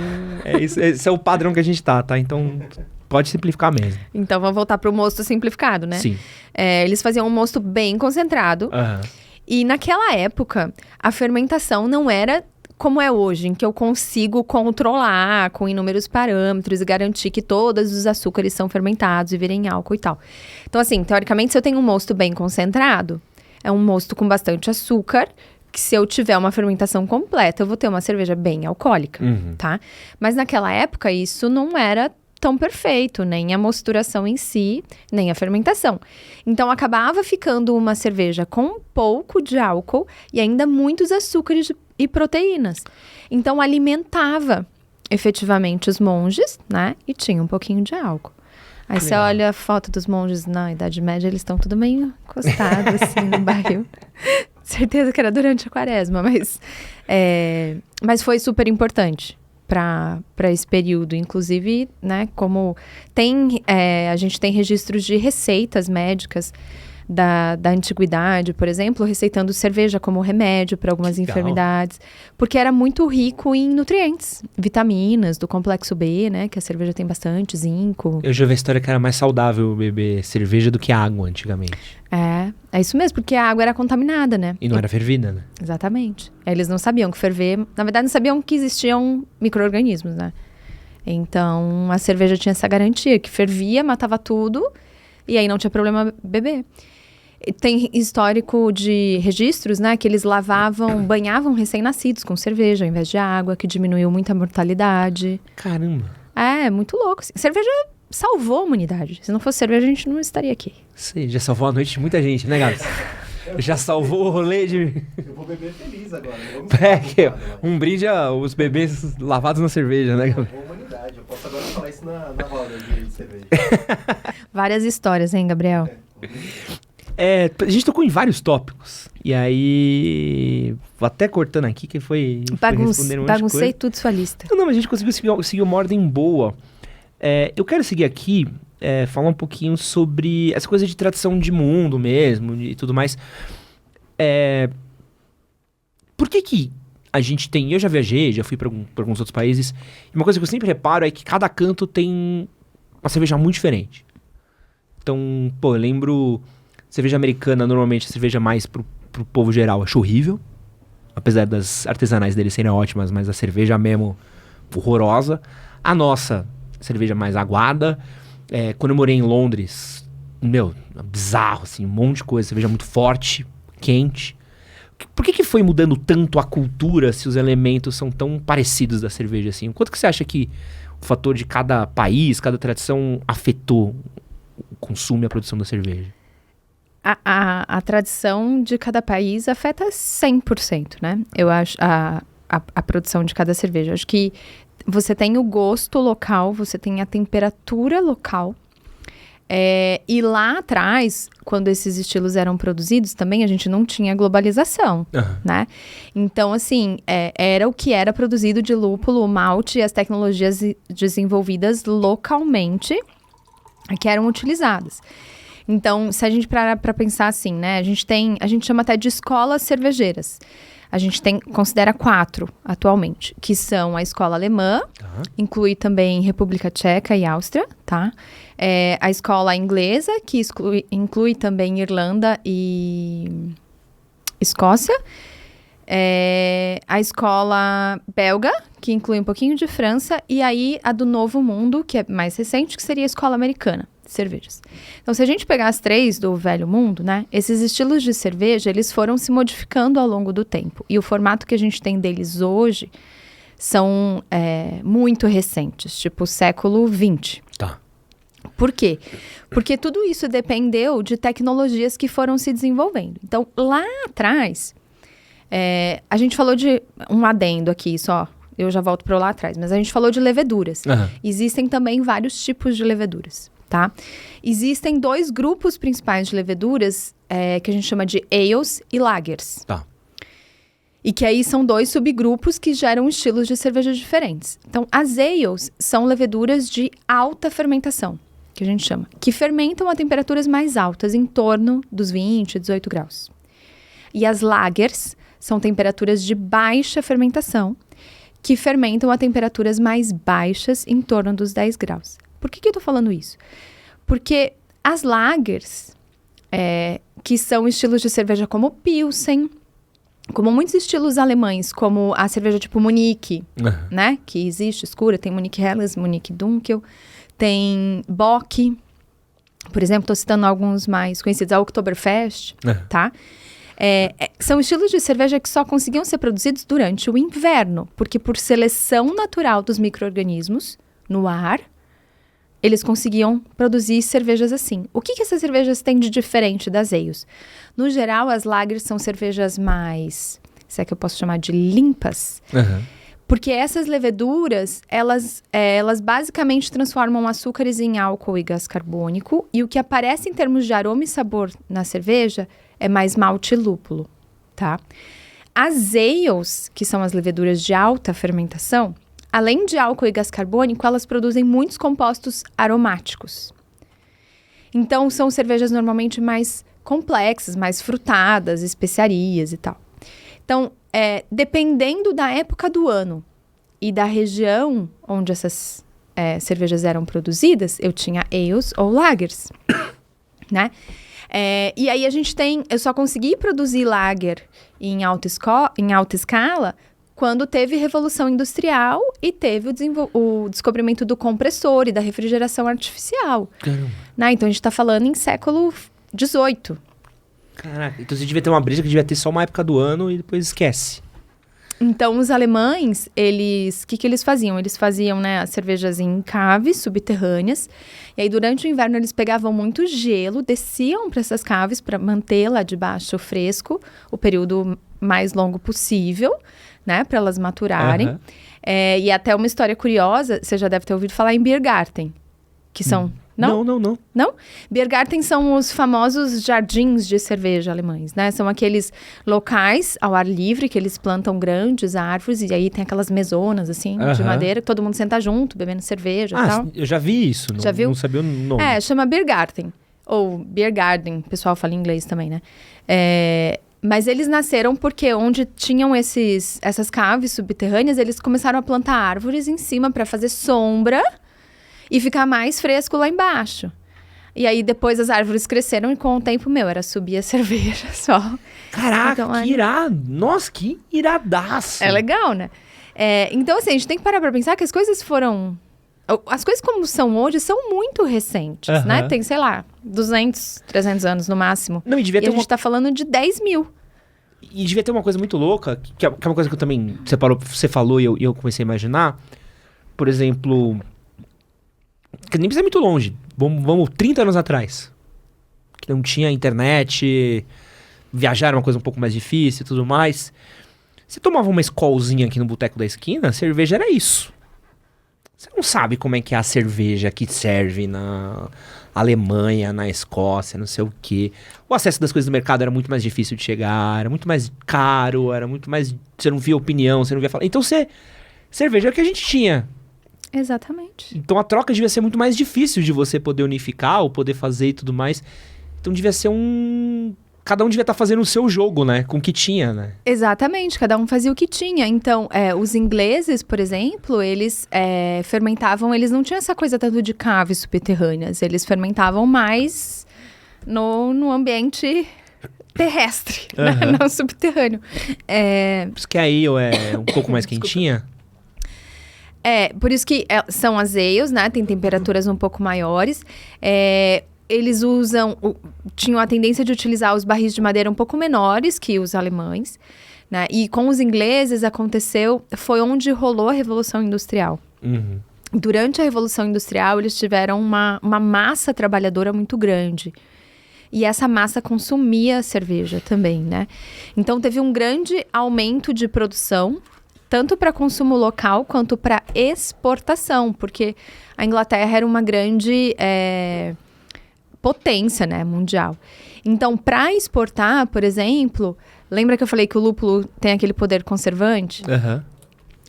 esse é o padrão que a gente tá? Então, pode simplificar mesmo. Então, vamos voltar pro mosto simplificado, né? Sim. Eles faziam um mosto bem concentrado. Aham. E naquela época, a fermentação não era como é hoje, em que eu consigo controlar com inúmeros parâmetros e garantir que todos os açúcares são fermentados e virem álcool e tal. Então, assim, teoricamente, se eu tenho um mosto bem concentrado, é um mosto com bastante açúcar, que se eu tiver uma fermentação completa, eu vou ter uma cerveja bem alcoólica, Uhum. tá? Mas naquela época, isso não era tão perfeito, nem a mosturação em si, nem a fermentação. Então, acabava ficando uma cerveja com um pouco de álcool e ainda muitos açúcares e proteínas. Então, alimentava efetivamente os monges, né? E tinha um pouquinho de álcool. Aí você Legal. olha a foto dos monges na Idade Média, eles estão tudo meio encostados, assim, no barril. Certeza que era durante a quaresma, mas foi super importante para esse período. Inclusive, né, como a gente tem registros de receitas médicas da antiguidade, por exemplo, receitando cerveja como remédio para algumas Legal. enfermidades, porque era muito rico em nutrientes, vitaminas do complexo B, né, que a cerveja tem bastante, zinco. Eu já vi a história que era mais saudável beber cerveja do que água antigamente. É isso mesmo, porque a água era contaminada, né? E não era fervida, né? Exatamente. Eles não sabiam que ferver... Na verdade, não sabiam que existiam micro-organismos, né? Então, a cerveja tinha essa garantia, que fervia, matava tudo, e aí não tinha problema beber. E tem histórico de registros, né? Que eles banhavam recém-nascidos com cerveja, ao invés de água, que diminuiu muito a mortalidade. Caramba. É muito louco. Assim. Cerveja salvou a humanidade. Se não fosse cerveja, a gente não estaria aqui. Você já salvou a noite de muita gente, né, Gabs? Já salvou o rolê de... Eu vou beber feliz agora. Vamos Um brinde aos bebês lavados na cerveja, né, Gabriel? Boa humanidade. Eu posso agora falar isso na roda de cerveja. Várias histórias, hein, Gabriel? A gente tocou em vários tópicos. E aí... Vou até cortando aqui, que foi respondendo um monte de Baguncei coisa. tudo sua lista. Não, mas a gente conseguiu seguir uma ordem boa. Eu quero seguir aqui, falar um pouquinho sobre essa coisa de tradição de mundo mesmo e tudo mais. Por que a gente tem... Eu já viajei, já fui para alguns outros países. E uma coisa que eu sempre reparo é que cada canto tem uma cerveja muito diferente. Então, eu lembro... Cerveja americana, normalmente, a cerveja mais pro povo geral, acho horrível. Apesar das artesanais deles serem ótimas, mas a cerveja mesmo... horrorosa. A nossa cerveja mais aguada. Quando eu morei em Londres, bizarro, assim, um monte de coisa. Cerveja muito forte, quente. Por que foi mudando tanto a cultura se os elementos são tão parecidos da cerveja, assim? Quanto que você acha que o fator de cada país, cada tradição afetou o consumo e a produção da cerveja? A tradição de cada país afeta 100%, né? Eu acho, a produção de cada cerveja. Acho que você tem o gosto local, você tem a temperatura local. E lá atrás, quando esses estilos eram produzidos, também a gente não tinha globalização, né? Então, assim, era o que era produzido de lúpulo, malte e as tecnologias desenvolvidas localmente que eram utilizadas. Então, se a gente parar para pensar assim, né? A gente chama até de escolas cervejeiras. A gente considera 4 atualmente, que são a escola alemã, inclui também República Tcheca e Áustria, tá? A escola inglesa, que inclui também Irlanda e Escócia. A escola belga, que inclui um pouquinho de França. E aí a do Novo Mundo, que é mais recente, que seria a escola americana de cervejas. Então, se a gente pegar as 3 do Velho Mundo, né? Esses estilos de cerveja, eles foram se modificando ao longo do tempo. E o formato que a gente tem deles hoje são muito recentes, tipo século XX. Tá. Por quê? Porque tudo isso dependeu de tecnologias que foram se desenvolvendo. Então, lá atrás, a gente falou de um adendo aqui só, eu já volto para lá atrás, mas a gente falou de leveduras. Existem também vários tipos de leveduras, tá? Existem 2 grupos principais de leveduras que a gente chama de ales e lagers. Tá. E que aí são 2 subgrupos que geram estilos de cerveja diferentes. Então, as ales são leveduras de alta fermentação, que a gente chama, que fermentam a temperaturas mais altas, em torno dos 20, 18 graus. E as lagers são temperaturas de baixa fermentação, que fermentam a temperaturas mais baixas, em torno dos 10 graus. Por que eu tô falando isso? Porque as lagers, que são estilos de cerveja como Pilsen, como muitos estilos alemães, como a cerveja tipo Munique, né? Que existe, escura, tem Munique Helles, Munique Dunkel, tem Bock, por exemplo, estou citando alguns mais conhecidos, a Oktoberfest, tá? São estilos de cerveja que só conseguiam ser produzidos durante o inverno, porque por seleção natural dos micro-organismos no ar, eles conseguiam produzir cervejas assim. O que essas cervejas têm de diferente das ales? No geral, as lagers são cervejas mais, se é que eu posso chamar de limpas, porque essas leveduras, elas basicamente transformam açúcares em álcool e gás carbônico, e o que aparece em termos de aroma e sabor na cerveja é mais malte e lúpulo, tá? As ales, que são as leveduras de alta fermentação, além de álcool e gás carbônico, elas produzem muitos compostos aromáticos. Então, são cervejas normalmente mais complexas, mais frutadas, especiarias e tal. Então, dependendo da época do ano e da região onde essas cervejas eram produzidas, eu tinha ales ou lagers, né? E aí eu só consegui produzir lager em alta escala quando teve Revolução Industrial e teve o descobrimento do compressor e da refrigeração artificial. Né? Então, a gente está falando em século XVIII. Caraca, então você devia ter uma brisa que devia ter só uma época do ano e depois esquece. Então, os alemães, o que eles faziam? Eles faziam, né, as cervejas em caves subterrâneas. E aí, durante o inverno, eles pegavam muito gelo, desciam para essas caves para manter lá debaixo fresco o período mais longo possível, né, para elas maturarem. E até uma história curiosa, você já deve ter ouvido falar em Biergarten, que são... Não? Não? Biergarten são os famosos jardins de cerveja alemães, né? São aqueles locais ao ar livre que eles plantam grandes árvores e aí tem aquelas mesonas, assim, de madeira, que todo mundo senta junto, bebendo cerveja e tal. Eu já vi isso. Já viu? Não sabia o nome. Chama Biergarten. Ou Biergarten, o pessoal fala em inglês também, né? Mas eles nasceram porque onde tinham essas caves subterrâneas, eles começaram a plantar árvores em cima para fazer sombra e ficar mais fresco lá embaixo. E aí, depois as árvores cresceram e com o tempo, era subir a cerveja só. Caraca, então, que irado! Nossa, que iradaço! É legal, né? Então, assim, a gente tem que parar pra pensar que as coisas foram... As coisas como são hoje são muito recentes, né? Tem, sei lá, 200, 300 anos no máximo. Não, e devia ter a gente tá falando de 10 mil. E devia ter uma coisa muito louca, que é uma coisa que eu também... Você falou e eu comecei a imaginar. Por exemplo... Que nem precisa ir muito longe. Vamos 30 anos atrás. Que não tinha internet... Viajar era uma coisa um pouco mais difícil e tudo mais. Você tomava uma escolzinha aqui no boteco da esquina, a cerveja era isso. Você não sabe como é que é a cerveja que serve na Alemanha, na Escócia, não sei o quê. O acesso das coisas do mercado era muito mais difícil de chegar, era muito mais caro, era muito mais... Você não via opinião, você não via falar. Então cerveja era o que a gente tinha. Exatamente. Então a troca devia ser muito mais difícil de você poder unificar ou poder fazer e tudo mais. Então devia ser cada um devia estar fazendo o seu jogo, né? Com o que tinha, né? Exatamente, cada um fazia o que tinha. Então, os ingleses, por exemplo, eles fermentavam, eles não tinham essa coisa tanto de caves subterrâneas, eles fermentavam mais no ambiente terrestre, né? Não subterrâneo. Por isso que aí é um pouco mais quentinha? Por isso que são as ales, né? Tem temperaturas um pouco maiores. Eles tinham a tendência de utilizar os barris de madeira um pouco menores que os alemães, né? E com os ingleses foi onde rolou a Revolução Industrial. Uhum. Durante a Revolução Industrial, eles tiveram uma massa trabalhadora muito grande. E essa massa consumia cerveja também, né? Então, teve um grande aumento de produção, tanto para consumo local quanto para exportação, porque a Inglaterra era uma grande... potência, né, mundial. Então, para exportar, por exemplo, lembra que eu falei que o lúpulo tem aquele poder conservante?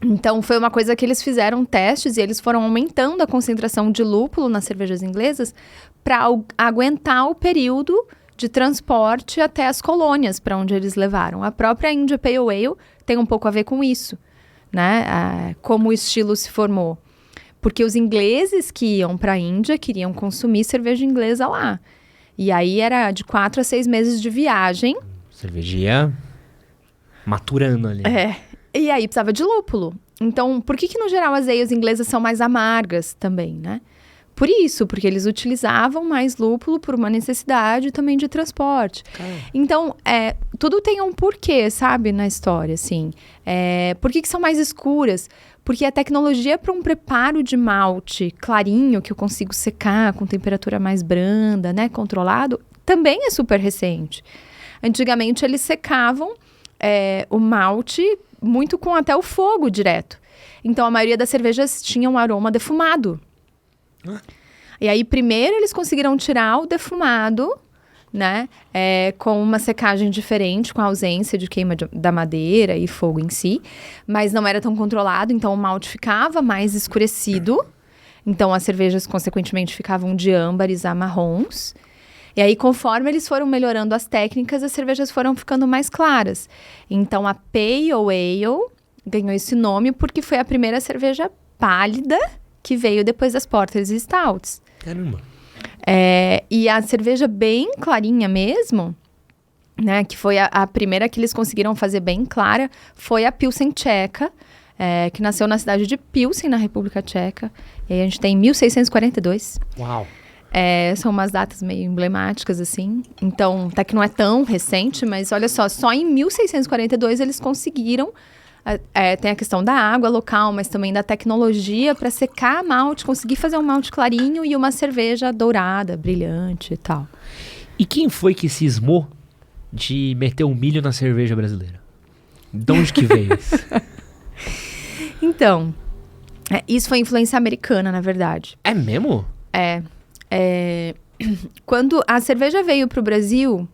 Então, foi uma coisa que eles fizeram testes e eles foram aumentando a concentração de lúpulo nas cervejas inglesas para aguentar o período de transporte até as colônias para onde eles levaram. A própria India Pale Ale tem um pouco a ver com isso, né? Como o estilo se formou. Porque os ingleses que iam para a Índia queriam consumir cerveja inglesa lá. E aí era de 4 a 6 meses de viagem. Cervejinha maturando ali. E aí precisava de lúpulo. Então, por que no geral as ales inglesas são mais amargas também, né? Por isso, porque eles utilizavam mais lúpulo por uma necessidade também de transporte. Então, tudo tem um porquê, sabe, na história, assim. Por que são mais escuras? Porque a tecnologia para um preparo de malte clarinho, que eu consigo secar com temperatura mais branda, né, controlado, também é super recente. Antigamente, eles secavam o malte muito com até o fogo direto. Então, a maioria das cervejas tinha um aroma defumado. E aí, primeiro, eles conseguiram tirar o defumado, né, com uma secagem diferente, com a ausência de queima da madeira e fogo em si, mas não era tão controlado, então o malte ficava mais escurecido, então as cervejas, consequentemente, ficavam de âmbares a marrons, e aí, conforme eles foram melhorando as técnicas, as cervejas foram ficando mais claras. Então, a Pale Ale ganhou esse nome porque foi a primeira cerveja pálida que veio depois das Porters e Stouts. Caramba! E a cerveja bem clarinha mesmo, né, que foi a primeira que eles conseguiram fazer bem clara, foi a Pilsen Tcheca, que nasceu na cidade de Pilsen, na República Tcheca. E aí a gente tem 1642. Uau! São umas datas meio emblemáticas, assim. Então, até que não é tão recente, mas olha só em 1642 eles conseguiram... tem a questão da água local, mas também da tecnologia para secar malte, conseguir fazer um malte clarinho e uma cerveja dourada, brilhante e tal. E quem foi que cismou de meter um milho na cerveja brasileira? De onde que veio isso? Então, isso foi influência americana, na verdade. É mesmo? Quando a cerveja veio para o Brasil,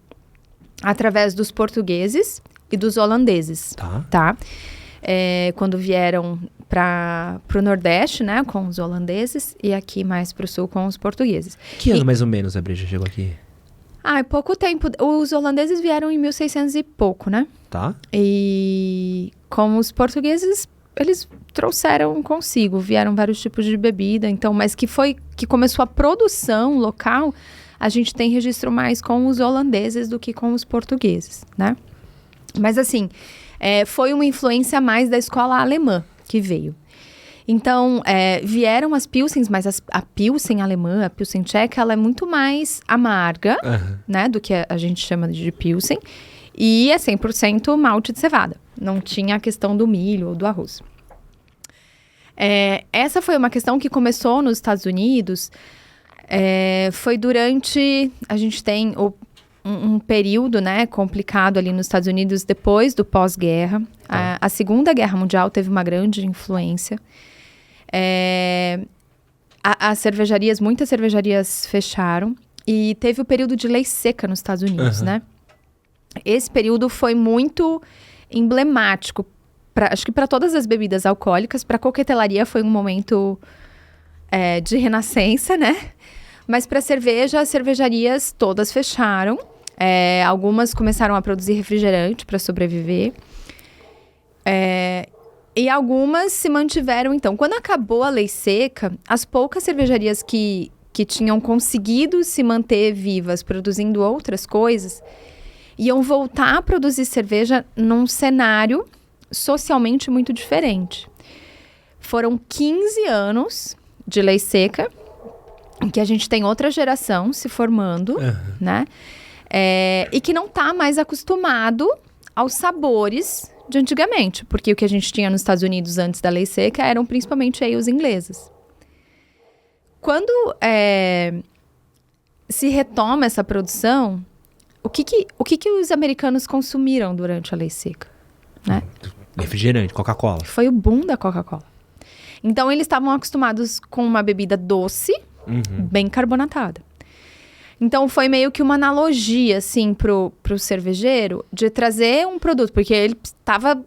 através dos portugueses e dos holandeses, tá? Quando vieram para o Nordeste, né, com os holandeses, e aqui mais para o Sul com os portugueses. Que ano mais ou menos a breja chegou aqui? Pouco tempo. Os holandeses vieram em 1600 e pouco, né? Tá. E com os portugueses, eles trouxeram consigo, vieram vários tipos de bebida, então, mas que começou a produção local, a gente tem registro mais com os holandeses do que com os portugueses, né? Mas assim, foi uma influência mais da escola alemã, que veio. Então, vieram as Pilsens, mas a Pilsen alemã, a Pilsen tcheca, ela é muito mais amarga, né, do que a gente chama de Pilsen. E é 100% malte de cevada. Não tinha a questão do milho ou do arroz. Essa foi uma questão que começou nos Estados Unidos. Foi durante... A gente tem um período, né, complicado ali nos Estados Unidos depois do pós-guerra. A Segunda Guerra Mundial teve uma grande influência. As cervejarias, muitas cervejarias fecharam. E teve o período de lei seca nos Estados Unidos, né? Esse período foi muito emblemático, acho que para todas as bebidas alcoólicas. Para a coquetelaria foi um momento de renascença, né? Mas para cerveja, as cervejarias todas fecharam. Algumas começaram a produzir refrigerante para sobreviver. E algumas se mantiveram, então. Quando acabou a lei seca, as poucas cervejarias que tinham conseguido se manter vivas produzindo outras coisas, iam voltar a produzir cerveja num cenário socialmente muito diferente. Foram 15 anos de lei seca, em que a gente tem outra geração se formando, né? E que não está mais acostumado aos sabores de antigamente, porque o que a gente tinha nos Estados Unidos antes da lei seca eram principalmente ales inglesas. Quando se retoma essa produção, o que os americanos consumiram durante a lei seca? Né? Refrigerante, Coca-Cola. Foi o boom da Coca-Cola. Então, eles estavam acostumados com uma bebida doce, bem carbonatada. Então, foi meio que uma analogia, assim, pro cervejeiro, de trazer um produto, porque ele estava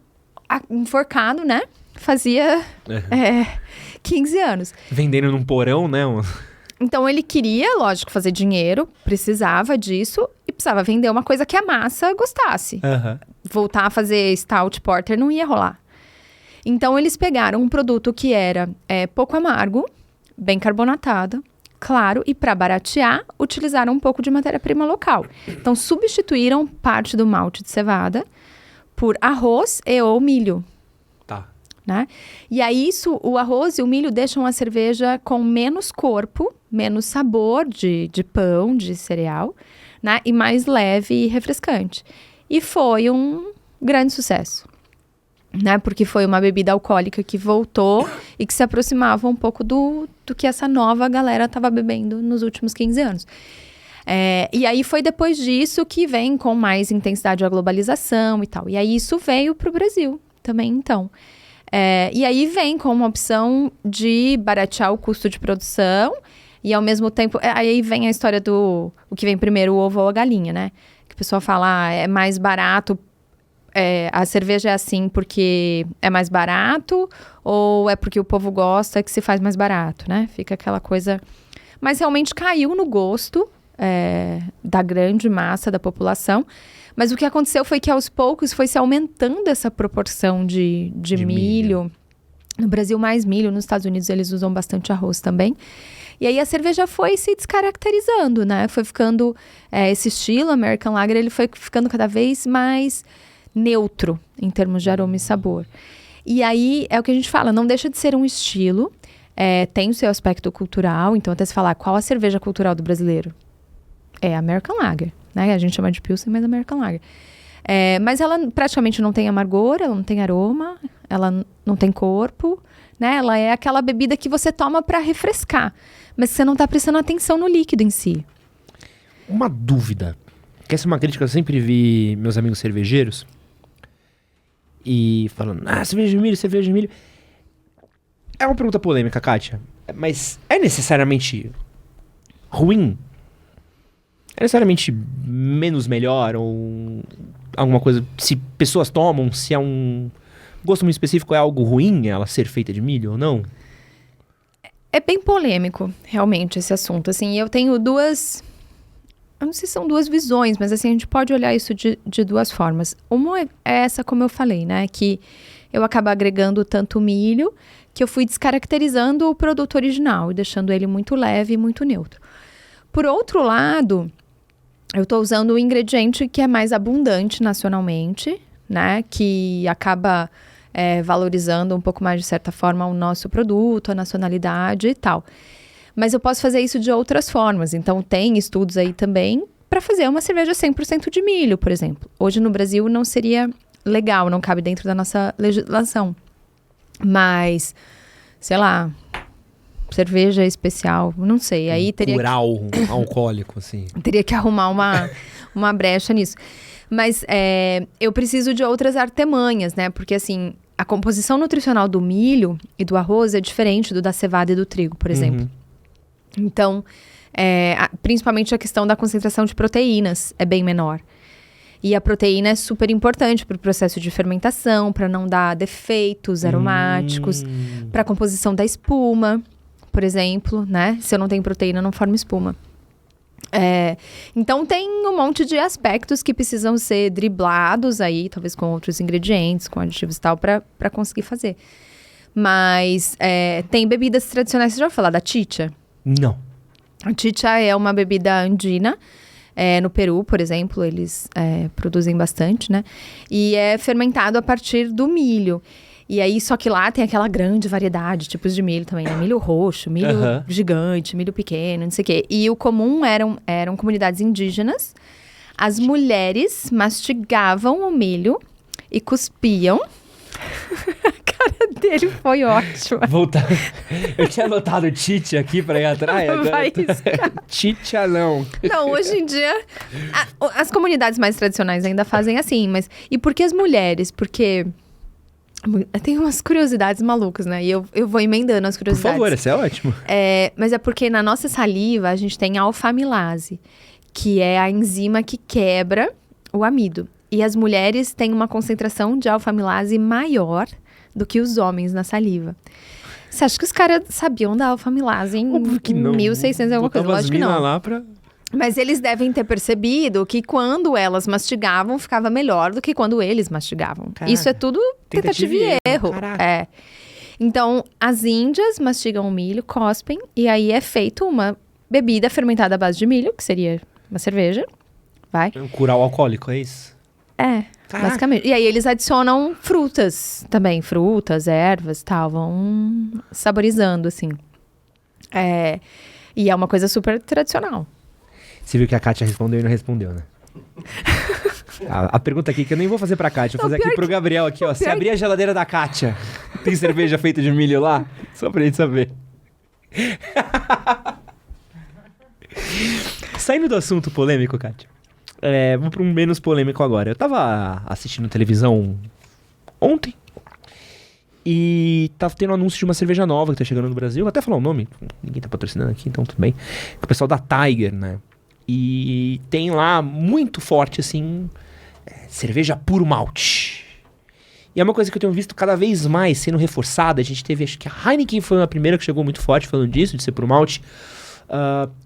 enforcado, né? Fazia 15 anos. Vendendo num porão, né? Então, ele queria, lógico, fazer dinheiro, precisava disso, e precisava vender uma coisa que a massa gostasse. Voltar a fazer stout porter não ia rolar. Então, eles pegaram um produto que era pouco amargo, bem carbonatado, claro, e para baratear, utilizaram um pouco de matéria-prima local. Então, substituíram parte do malte de cevada por arroz e ou milho. Tá. Né? E aí, o arroz e o milho deixam a cerveja com menos corpo, menos sabor de pão, de cereal, né? E mais leve e refrescante. E foi um grande sucesso. Né? Porque foi uma bebida alcoólica que voltou e que se aproximava um pouco do que essa nova galera estava bebendo nos últimos 15 anos. E aí foi depois disso que vem com mais intensidade a globalização e tal. E aí isso veio para o Brasil também, então. E aí vem com uma opção de baratear o custo de produção e ao mesmo tempo... aí vem a história do o que vem primeiro, o ovo ou a galinha, né? Que o pessoal fala, é mais barato... a cerveja é assim porque é mais barato ou é porque o povo gosta que se faz mais barato, né? Fica aquela coisa... Mas realmente caiu no gosto da grande massa da população. Mas o que aconteceu foi que aos poucos foi se aumentando essa proporção de milho. No Brasil, mais milho. Nos Estados Unidos, eles usam bastante arroz também. E aí, a cerveja foi se descaracterizando, né? Foi ficando... esse estilo, American Lager, ele foi ficando cada vez mais... neutro, em termos de aroma e sabor. E aí, é o que a gente fala, não deixa de ser um estilo, tem o seu aspecto cultural, então até se falar, qual a cerveja cultural do brasileiro? É a American Lager, né? A gente chama de Pilsen, mas American Lager. Mas ela praticamente não tem amargor, ela não tem aroma, ela não tem corpo, né? Ela é aquela bebida que você toma para refrescar, mas você não está prestando atenção no líquido em si. Uma dúvida, que essa é uma crítica que eu sempre vi meus amigos cervejeiros, e falando, cerveja de milho. É uma pergunta polêmica, Kátia. Mas é necessariamente ruim? É necessariamente menos melhor? Ou alguma coisa... Se pessoas tomam, se é um gosto muito específico, é algo ruim ela ser feita de milho ou não? É bem polêmico, realmente, esse assunto. Assim, eu tenho duas... Eu não sei se são duas visões, mas assim, a gente pode olhar isso de duas formas. Uma é essa, como eu falei, né? Que eu acabo agregando tanto milho que eu fui descaracterizando o produto original e deixando ele muito leve e muito neutro. Por outro lado, eu estou usando um ingrediente que é mais abundante nacionalmente, né? Que acaba valorizando um pouco mais, de certa forma, o nosso produto, a nacionalidade e tal. Mas eu posso fazer isso de outras formas. Então, tem estudos aí também para fazer uma cerveja 100% de milho, por exemplo. Hoje no Brasil não seria legal, não cabe dentro da nossa legislação. Mas, sei lá, cerveja especial, não sei. Aí teria Cural alcoólico, assim. teria que arrumar uma brecha nisso. Mas eu preciso de outras artimanhas, né? Porque, assim, a composição nutricional do milho e do arroz é diferente do da cevada e do trigo, por exemplo. Então, principalmente a questão da concentração de proteínas é bem menor. E a proteína é super importante para o processo de fermentação, para não dar defeitos aromáticos, para a composição da espuma, por exemplo, né? Se eu não tenho proteína, não formo espuma. Então, tem um monte de aspectos que precisam ser driblados aí, talvez com outros ingredientes, com aditivos e tal, para conseguir fazer. Mas tem bebidas tradicionais, você já ouviu falar da chicha? Não. A chicha é uma bebida andina. No Peru, por exemplo, eles produzem bastante, né? E é fermentado a partir do milho. E aí, só que lá tem aquela grande variedade de tipos de milho também, né? Milho roxo, milho gigante, milho pequeno, não sei o quê. E o comum eram comunidades indígenas. As mulheres mastigavam o milho e cuspiam. A cara dele foi ótima. Voltar. Eu tinha anotado Tite aqui pra ir atrás. Vai riscar. Tite não. Não, hoje em dia, as comunidades mais tradicionais ainda fazem assim, mas... E por que as mulheres? Porque tem umas curiosidades malucas, né? E eu vou emendando as Por curiosidades. favor, isso é ótimo. Mas é porque na nossa saliva a gente tem a alfamilase, que é a enzima que quebra o amido. E as mulheres têm uma concentração de alfamilase maior do que os homens na saliva. Você acha que os caras sabiam da alfamilase em Óbvio que não. 1600 e alguma coisa? Botava as Lógico que mina não. lá pra... Mas eles devem ter percebido que quando elas mastigavam, ficava melhor do que quando eles mastigavam. Caraca. Isso é tudo tentativa e erro. Caraca. Então, as índias mastigam o milho, cospem, e aí é feito uma bebida fermentada à base de milho, que seria uma cerveja. Vai. Um curau alcoólico, é isso? Caraca. Basicamente. E aí eles adicionam frutas também, frutas, ervas e tal, vão saborizando, assim. E é uma coisa super tradicional. Você viu que a Kátia respondeu e não respondeu, né? A pergunta aqui que eu nem vou fazer pra Kátia, vou fazer aqui pro Gabriel aqui, ó. Se abrir a geladeira da Kátia, tem cerveja feita de milho lá? Só pra gente saber. Saindo do assunto polêmico, Kátia. Vamos pra um menos polêmico agora. Eu tava assistindo televisão ontem e tava tendo um anúncio de uma cerveja nova que tá chegando no Brasil. Vou até falar o nome, ninguém tá patrocinando aqui, então tudo bem. O pessoal da Tiger, né? E tem lá muito forte, assim, cerveja puro malte. E é uma coisa que eu tenho visto cada vez mais sendo reforçada. A gente teve, acho que a Heineken foi a primeira que chegou muito forte falando disso, de ser puro malte.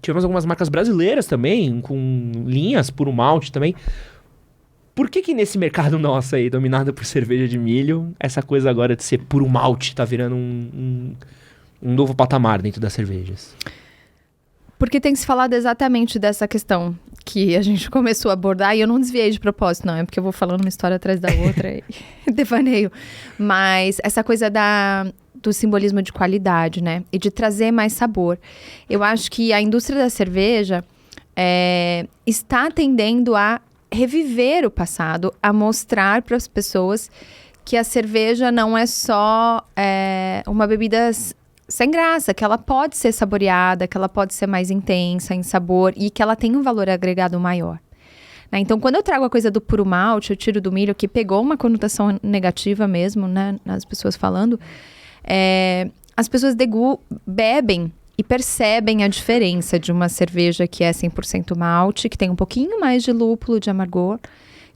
Tivemos algumas marcas brasileiras também, com linhas puro malte também. Por que nesse mercado nosso aí, dominado por cerveja de milho, essa coisa agora de ser puro malte tá virando um novo patamar dentro das cervejas? Porque tem que se falar exatamente dessa questão que a gente começou a abordar, e eu não desviei de propósito, não, é porque eu vou falando uma história atrás da outra e devaneio. Mas essa coisa do simbolismo de qualidade, né? E de trazer mais sabor. Eu acho que a indústria da cerveja está tendendo a reviver o passado, a mostrar para as pessoas que a cerveja não é só uma bebida sem graça, que ela pode ser saboreada, que ela pode ser mais intensa em sabor e que ela tem um valor agregado maior. Né? Então, quando eu trago a coisa do puro malte, eu tiro do milho, que pegou uma conotação negativa mesmo, né? As pessoas falando, as pessoas bebem e percebem a diferença de uma cerveja que é 100% malte, que tem um pouquinho mais de lúpulo, de amargor,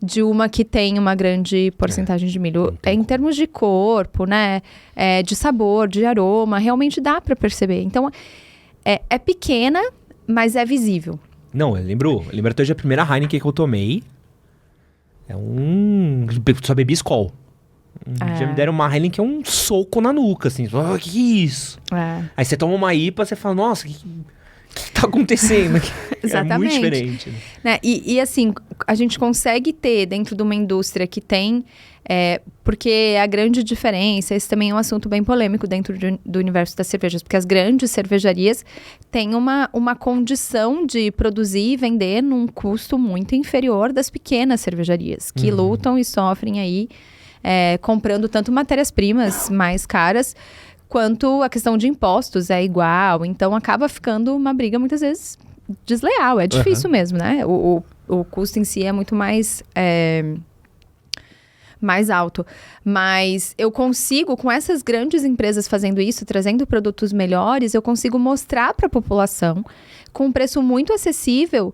de uma que tem uma grande porcentagem de milho. Em termos de corpo, né? De sabor, de aroma, realmente dá para perceber. Então, é pequena, mas é visível. Não, eu lembro até hoje a primeira Heineken que eu tomei. Só bebi Skol. Já me deram uma Heineken que é um soco na nuca, assim. Que isso? Aí você toma uma IPA, você fala, nossa, que tá acontecendo aqui? Exatamente. É muito diferente. Né? Né? E assim, a gente consegue ter dentro de uma indústria que tem... porque a grande diferença, esse também é um assunto bem polêmico dentro do universo das cervejas, porque as grandes cervejarias têm uma condição de produzir e vender num custo muito inferior das pequenas cervejarias, que lutam e sofrem aí, comprando tanto matérias-primas mais caras, quanto a questão de impostos é igual. Então, acaba ficando uma briga, muitas vezes, desleal. É difícil mesmo, né? O custo em si é muito mais alto. Mas eu consigo, com essas grandes empresas fazendo isso, trazendo produtos melhores, eu consigo mostrar para a população, com um preço muito acessível,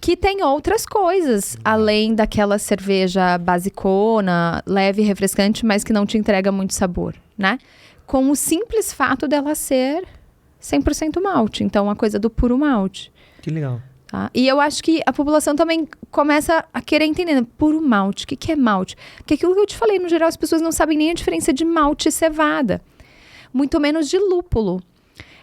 que tem outras coisas, além daquela cerveja basicona, leve e refrescante, mas que não te entrega muito sabor, né? Com o simples fato dela ser 100% malte. Então, a coisa do puro malte. Que legal. Tá? E eu acho que a população também começa a querer entender, né? Puro malte, o que é malte? Porque aquilo que eu te falei, no geral, as pessoas não sabem nem a diferença de malte e cevada. Muito menos de lúpulo.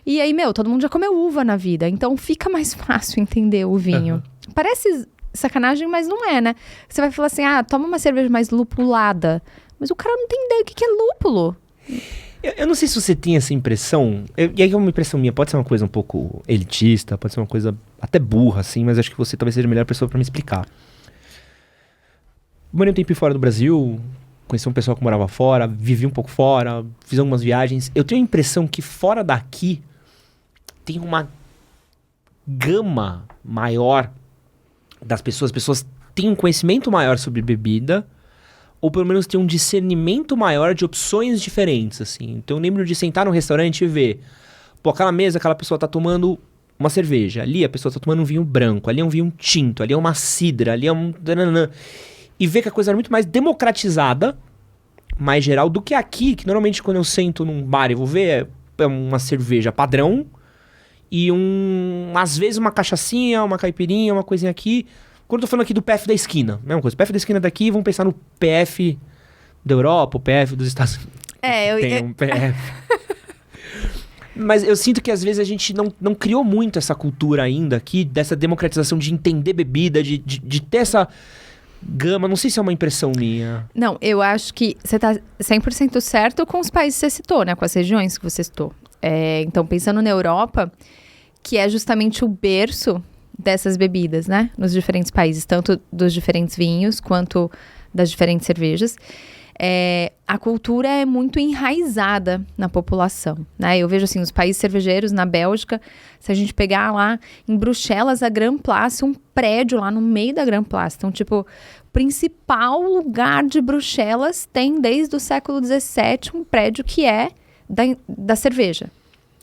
E aí, todo mundo já comeu uva na vida, então fica mais fácil entender o vinho. Parece sacanagem, mas não é, né? Você vai falar assim, toma uma cerveja mais lupulada. Mas o cara não tem ideia do que é lúpulo. Eu não sei se você tem essa impressão, e aí é uma impressão minha, pode ser uma coisa um pouco elitista, pode ser uma coisa até burra, assim, mas acho que você talvez seja a melhor pessoa pra me explicar. Morei um tempo fora do Brasil, conheci um pessoal que morava fora, vivi um pouco fora, fiz algumas viagens. Eu tenho a impressão que fora daqui tem uma gama maior das pessoas, as pessoas têm um conhecimento maior sobre bebida, ou pelo menos tem um discernimento maior de opções diferentes, assim. Então eu lembro de sentar num restaurante e ver, aquela mesa, aquela pessoa tá tomando uma cerveja, ali a pessoa tá tomando um vinho branco, ali é um vinho tinto, ali é uma cidra, ali é um... E ver que a coisa era muito mais democratizada, mais geral, do que aqui, que normalmente quando eu sento num bar e vou ver, é uma cerveja padrão e às vezes uma cachaçinha, uma caipirinha, uma coisinha aqui. Quando eu tô falando aqui do PF da esquina, mesma coisa. PF da esquina daqui, vamos pensar no PF da Europa, o PF dos Estados Unidos. Tem um PF. Mas eu sinto que às vezes a gente não criou muito essa cultura ainda aqui, dessa democratização de entender bebida, de ter essa gama. Não sei se é uma impressão minha. Não, eu acho que você tá 100% certo com os países que você citou, né? Com as regiões que você citou. Então, pensando na Europa, que é justamente o berço dessas bebidas, né? Nos diferentes países, tanto dos diferentes vinhos quanto das diferentes cervejas. A cultura é muito enraizada na população, né? Eu vejo assim, os países cervejeiros, na Bélgica, se a gente pegar lá em Bruxelas, a Grand Place, um prédio lá no meio da Grand Place. Então, tipo, o principal lugar de Bruxelas tem desde o século XVII um prédio que é da cerveja.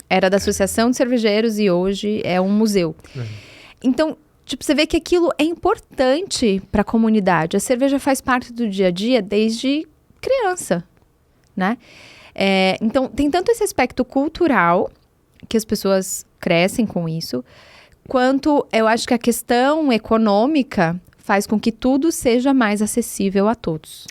Era da Associação de Cervejeiros e hoje é um museu. Então, tipo, você vê que aquilo é importante para a comunidade. A cerveja faz parte do dia a dia desde criança, né? Então, tem tanto esse aspecto cultural, que as pessoas crescem com isso, quanto eu acho que a questão econômica faz com que tudo seja mais acessível a todos.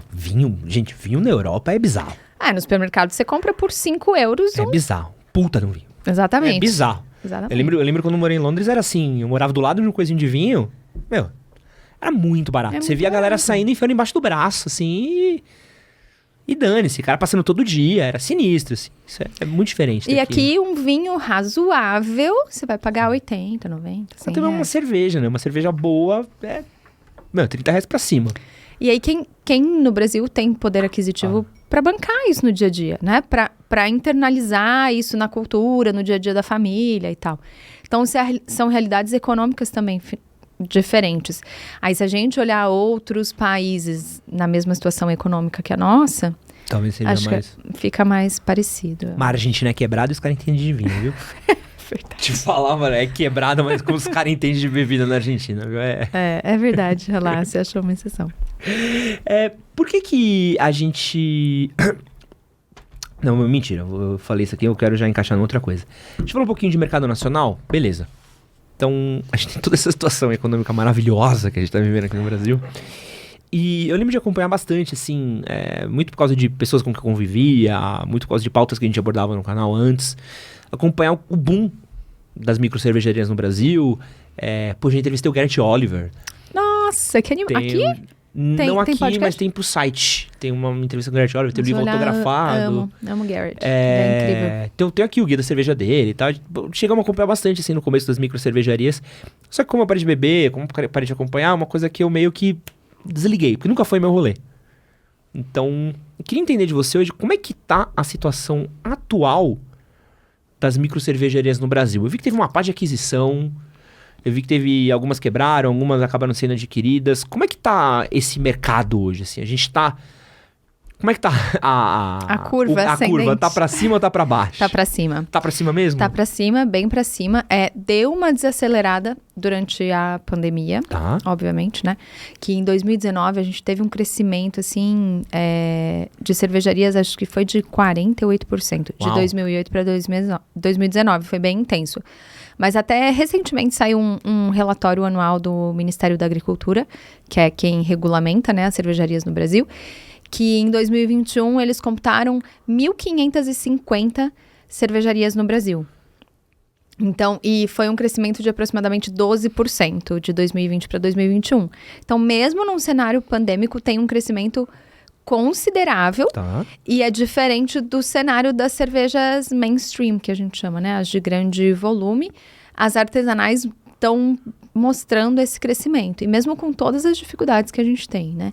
Vinho na Europa é bizarro. No supermercado você compra por 5 euros. É bizarro. Puta de um vinho. Exatamente. É bizarro. Exatamente. Eu lembro quando eu morei em Londres, era assim, eu morava do lado de um coisinho de vinho, era muito barato. Você via a galera saindo e enfiando embaixo do braço, assim, e dane-se, cara passando todo dia, era sinistro, assim. Isso é muito diferente E daqui. aqui, um vinho razoável, você vai pagar 80, 90, 100 Também uma reais. cerveja, né? Uma cerveja boa, 30 reais pra cima. E aí, quem no Brasil tem poder aquisitivo para bancar isso no dia a dia, né? Para internalizar isso na cultura, no dia a dia da família e tal. Então, são realidades econômicas também diferentes. Aí, se a gente olhar outros países na mesma situação econômica que a nossa, Talvez seja acho mais... que fica mais parecido. Mas a Argentina é quebrada e os caras entendem de vinho, viu? Verdade. Te falar, mano, é quebrada, mas como os caras entendem de bebida na Argentina, viu? É verdade, olha lá, você achou uma exceção. Por que a gente... Não, mentira, eu falei isso aqui, eu quero já encaixar em outra coisa. A gente falou um pouquinho de mercado nacional, beleza. Então, a gente tem toda essa situação econômica maravilhosa que a gente tá vivendo aqui no Brasil. E eu lembro de acompanhar bastante, assim, muito por causa de pessoas com que eu convivia, muito por causa de pautas que a gente abordava no canal antes, acompanhar o boom das micro cervejarias no Brasil. Pô, já entrevistei o Garrett Oliver. Nossa, que animal. Aqui? Não tem aqui, podcast? mas tem pro site. Tem uma entrevista com o Garrett Oliver, tem o Vou livro olhar, autografado. Amo o Garrett. É incrível. Tem aqui o guia da cerveja dele e tal. Chegamos a acompanhar bastante, assim, no começo das micro cervejarias. Só que como eu parei de beber, como eu parei de acompanhar, uma coisa que eu meio que desliguei, porque nunca foi meu rolê. Então, eu queria entender de você hoje, como é que tá a situação atual das micro cervejarias no Brasil? Eu vi que teve uma parte de aquisição, eu vi que teve algumas quebraram, algumas acabaram sendo adquiridas. Como é que tá esse mercado hoje, assim? A gente tá... Como é que tá A curva a ascendente. curva, tá pra cima ou tá pra baixo? Tá pra cima. Tá pra cima mesmo? Tá pra cima, bem pra cima. Deu uma desacelerada durante a pandemia, Tá. obviamente, né? Que em 2019 a gente teve um crescimento, assim, de cervejarias, acho que foi de 48%. De Uau. 2008 para 2019, foi bem intenso. Mas até recentemente saiu um relatório anual do Ministério da Agricultura, que é quem regulamenta, né, as cervejarias no Brasil, que em 2021 eles computaram 1.550 cervejarias no Brasil. Então, e foi um crescimento de aproximadamente 12% de 2020 para 2021. Então, mesmo num cenário pandêmico, tem um crescimento considerável. Tá. E é diferente do cenário das cervejas mainstream, que a gente chama, né? As de grande volume. As artesanais estão mostrando esse crescimento. E mesmo com todas as dificuldades que a gente tem, né?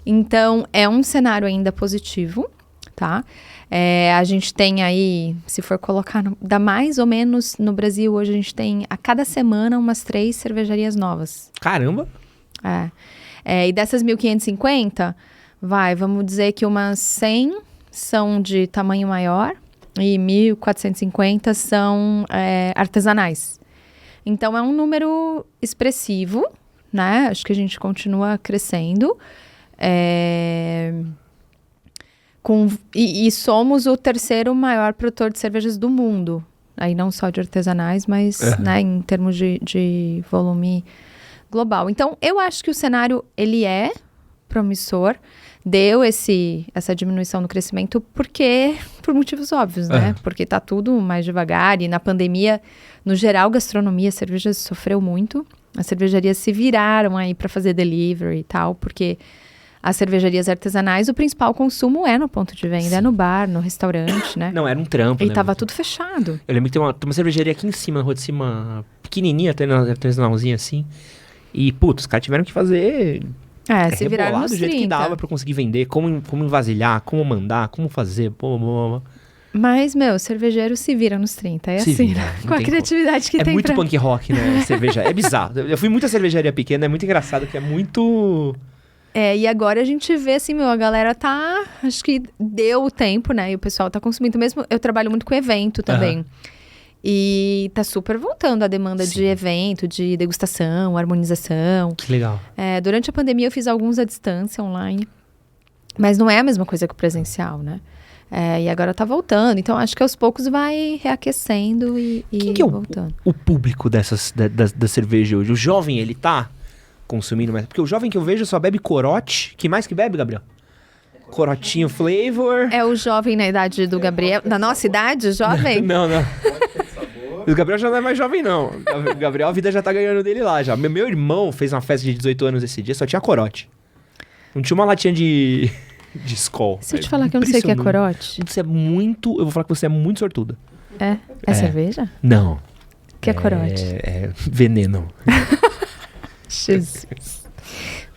Então, é um cenário ainda positivo, tá? A gente tem aí, se for colocar, dá mais ou menos no Brasil, hoje a gente tem a cada semana umas 3 cervejarias novas. Caramba! E dessas 1.550, vamos dizer que umas 100 são de tamanho maior e 1.450 são artesanais. Então, é um número expressivo, né? Acho que a gente continua crescendo. E somos o terceiro maior produtor de cervejas do mundo. Aí não só de artesanais, mas né, em termos de volume global. Então, eu acho que o cenário, ele é promissor. Deu essa diminuição no crescimento por motivos óbvios, né? Porque tá tudo mais devagar. E na pandemia, no geral, gastronomia, cerveja sofreu muito. As cervejarias se viraram aí para fazer delivery e tal, porque as cervejarias artesanais, o principal consumo é no ponto de venda, é no bar, no restaurante, né? Não, era um trampo, E né? tava tudo fechado. Eu lembro que tem uma cervejaria aqui em cima, na rua de cima, pequenininha, artesanalzinha assim. E, putz, os caras tiveram que fazer... Se viraram rebolar nos do jeito 30. que dava pra conseguir vender, como envasilhar, como mandar, como fazer, Mas, cervejeiro se vira nos 30, é Se assim, vira, né? não Com a tem criatividade que É tem muito pra... punk rock, né? Cerveja. É bizarro. Eu fui muita cervejaria pequena, é muito engraçado, que é muito... E agora a gente vê assim, a galera tá... Acho que deu o tempo, né? E o pessoal tá consumindo. Mesmo, eu trabalho muito com evento também. E tá super voltando a demanda de evento, de degustação, harmonização. Que legal. Durante a pandemia eu fiz alguns à distância, online. Mas não é a mesma coisa que o presencial, né? E agora tá voltando. Então, acho que aos poucos vai reaquecendo e Quem que é voltando. o público da cerveja hoje? O jovem, ele tá consumindo mais? Porque o jovem que eu vejo só bebe corote. Que mais que bebe, Gabriel? Corotinho flavor. É o jovem na idade do Gabriel. Na nossa idade, jovem? Não. O Gabriel já não é mais jovem, não. O Gabriel, a vida já tá ganhando dele lá já. Meu irmão fez uma festa de 18 anos esse dia, só tinha corote. Não tinha uma latinha de Skol. Se eu te falar que eu não sei o que é corote. Você é muito... Eu vou falar que você é muito sortuda. É cerveja? Não. O que é corote? É veneno. Jesus.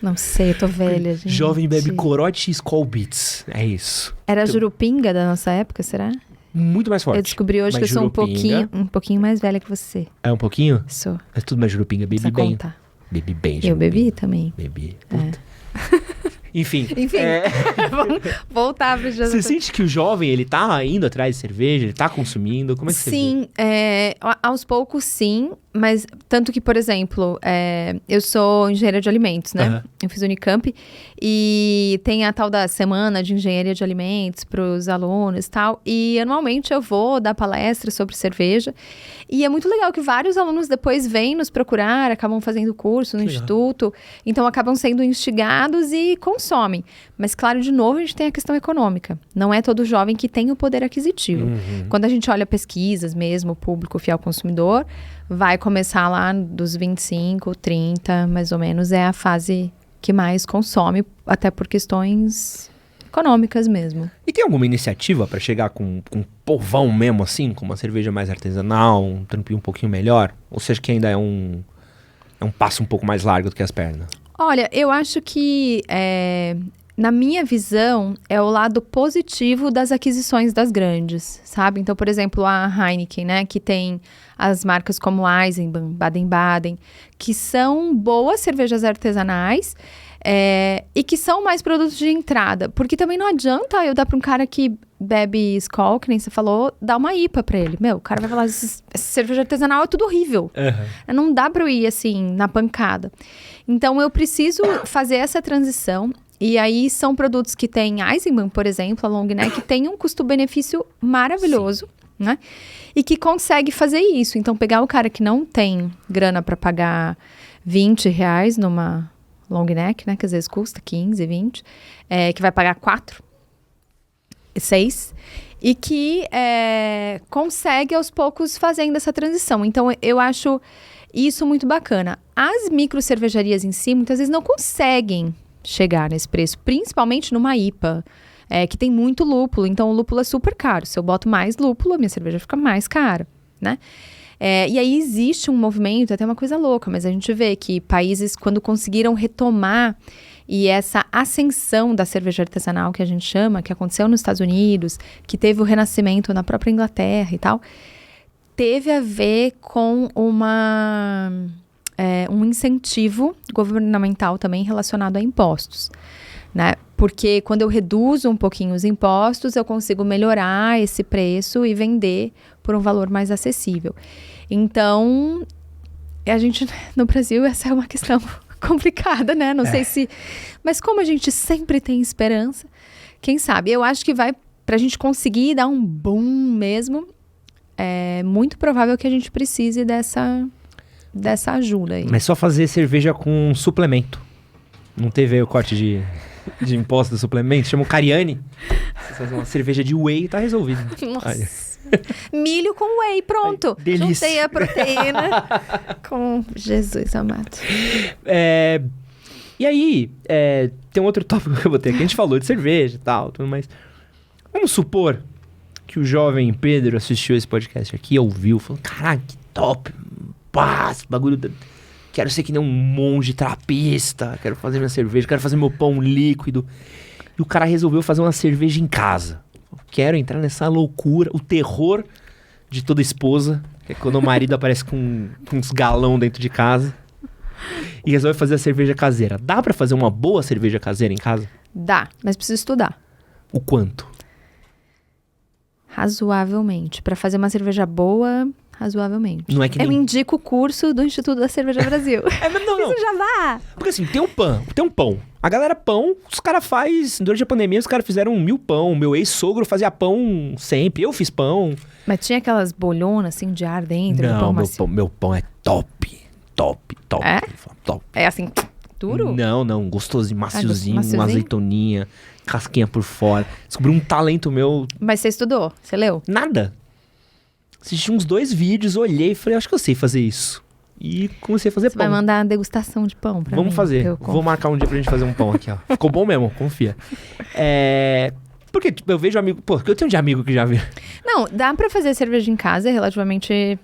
Não sei, eu tô velha, gente. Jovem bebe corote e Skol Beats. É isso. Era a Jurupinga da nossa época, será? Muito mais forte. Eu descobri hoje Mas que eu sou Jurupinga- um pouquinho mais velha que você. É um pouquinho? Sou. Mas tudo mais Jurupinga. Bebi Precisa bem. contar. Bebi bem, Eu Jurupinga. bebi também. Bebi. Puta. Enfim. Enfim, vamos voltar pro Você sente que o jovem, ele tá indo atrás de cerveja? Ele tá consumindo? Como é que você vê? Sim, aos poucos sim, mas tanto que, por exemplo, eu sou engenheira de alimentos, né? Aham. Eu fiz Unicamp e tem a tal da semana de engenharia de alimentos para os alunos e tal. E anualmente eu vou dar palestra sobre cerveja. E é muito legal que vários alunos depois vêm nos procurar, acabam fazendo curso no Legal. instituto, então acabam sendo instigados e consomem. Mas claro, de novo, a gente tem a questão econômica. Não é todo jovem que tem o poder aquisitivo. Quando a gente olha pesquisas mesmo, o público fiel consumidor, vai começar lá dos 25, 30, mais ou menos, é a fase que mais consome, até por questões econômicas mesmo. E tem alguma iniciativa pra chegar com um povão mesmo assim, com uma cerveja mais artesanal, um trampinho um pouquinho melhor? Ou seja, que ainda é um passo um pouco mais largo do que as pernas? Olha, eu acho que, na minha visão, é o lado positivo das aquisições das grandes, sabe? Então, por exemplo, a Heineken, né, que tem as marcas como Eisenbahn, Baden-Baden, que são boas cervejas artesanais, e que são mais produtos de entrada. Porque também não adianta eu dar para um cara que bebe Skol, que nem você falou, dar uma IPA para ele. Meu, o cara vai falar, essa cerveja artesanal é tudo horrível. Não dá para eu ir assim, na pancada. Então, eu preciso fazer essa transição. E aí, são produtos que tem Eisenbahn, por exemplo, a long neck, que tem um custo-benefício maravilhoso, né? E que consegue fazer isso. Então, pegar o cara que não tem grana para pagar R$20 numa long neck, né? Que às vezes custa 15, 20. Que vai pagar 4, 6. E que consegue, aos poucos, fazendo essa transição. Então, eu acho isso muito bacana. As micro cervejarias em si, muitas vezes, não conseguem chegar nesse preço. Principalmente numa IPA, que tem muito lúpulo. Então, o lúpulo é super caro. Se eu boto mais lúpulo, a minha cerveja fica mais cara, né? E aí existe um movimento, até uma coisa louca, mas a gente vê que países, quando conseguiram retomar e essa ascensão da cerveja artesanal, que a gente chama, que aconteceu nos Estados Unidos, que teve o renascimento na própria Inglaterra e tal, teve a ver com um incentivo governamental também relacionado a impostos, né? Porque quando eu reduzo um pouquinho os impostos, eu consigo melhorar esse preço e vender por um valor mais acessível. Então, a gente, no Brasil, essa é uma questão complicada, né? Não sei se... Mas como a gente sempre tem esperança, quem sabe? Eu acho que pra gente conseguir dar um boom mesmo, é muito provável que a gente precise dessa ajuda aí. Mas só fazer cerveja com suplemento. Não teve aí o corte de imposto do suplemento? Chama o Cariani. Você faz uma cerveja de whey e tá resolvido. Nossa. Olha. Milho com whey, pronto. Ai, delícia. Juntei a proteína com Jesus amado. E aí, tem um outro tópico que eu botei aqui. A gente falou de cerveja e tal, tudo mais. Vamos supor que o jovem Pedro assistiu esse podcast aqui, ouviu, falou, caraca, que top. Pá, esse bagulho... Quero ser que nem um monge trapista, quero fazer minha cerveja, quero fazer meu pão líquido. E o cara resolveu fazer uma cerveja em casa. Quero entrar nessa loucura, o terror de toda esposa, que é quando o marido aparece com uns galão dentro de casa e resolve fazer a cerveja caseira. Dá pra fazer uma boa cerveja caseira em casa? Dá, mas precisa estudar. O quanto? Razoavelmente. Pra fazer uma cerveja boa, razoavelmente. Não é que nem... Eu indico o curso do Instituto da Cerveja Brasil. Não. Isso já vá. Porque assim, tem um pão. A galera pão, os caras fazem... Durante a pandemia, os caras fizeram 1000 pão. Meu ex-sogro fazia pão sempre. Eu fiz pão. Mas tinha aquelas bolhonas, assim, de ar dentro do Não, pão macio. meu pão é top. Top. É? Top. É assim, duro? Não. Gostosinho, maciozinho, maciozinho? uma azeitoninha, casquinha por fora. Descobri um talento meu. Mas você estudou? Você leu? Nada. Assisti uns 2 vídeos, olhei e falei, acho que eu sei fazer isso. E comecei a fazer Você pão. vai mandar uma degustação de pão pra mim? Vamos fazer. Eu Vou marcar um dia pra gente fazer um pão aqui, ó. Ficou bom mesmo, confia. Porque tipo, eu vejo amigo... Pô, eu tenho de amigo que já viu. Não, dá pra fazer cerveja em casa, é relativamente...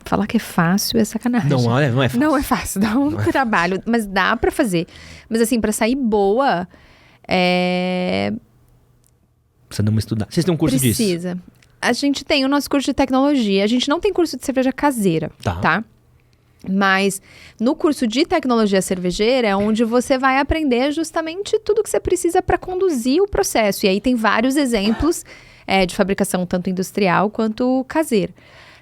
Falar que é fácil é sacanagem. Não é fácil. Não é fácil, dá um trabalho, mas dá pra fazer. Mas assim, pra sair boa, Precisa dar uma estudada. Vocês têm um curso disso? precisa. A gente tem o nosso curso de tecnologia, a gente não tem curso de cerveja caseira, tá? Mas no curso de tecnologia cervejeira é onde você vai aprender justamente tudo que você precisa para conduzir o processo. E aí tem vários exemplos de fabricação, tanto industrial quanto caseira.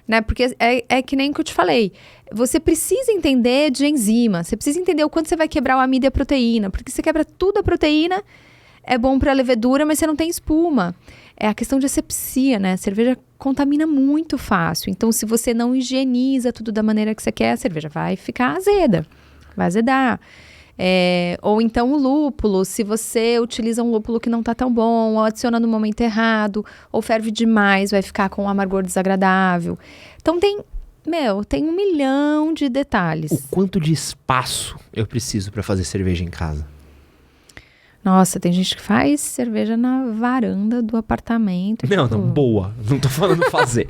Né? Porque é que nem que eu te falei. Você precisa entender de enzima. Você precisa entender o quanto você vai quebrar o amido e a proteína. Porque você quebra tudo a proteína, é bom para a levedura, mas você não tem espuma. É a questão de asepsia, né? A cerveja contamina muito fácil. Então, se você não higieniza tudo da maneira que você quer, a cerveja vai ficar azeda. Vai azedar. Ou então o lúpulo, se você utiliza um lúpulo que não tá tão bom, ou adiciona no momento errado, ou ferve demais, vai ficar com um amargor desagradável. Então tem 1 milhão de detalhes. O quanto de espaço eu preciso pra fazer cerveja em casa? Nossa, tem gente que faz cerveja na varanda do apartamento. Não, boa. Não tô falando fazer.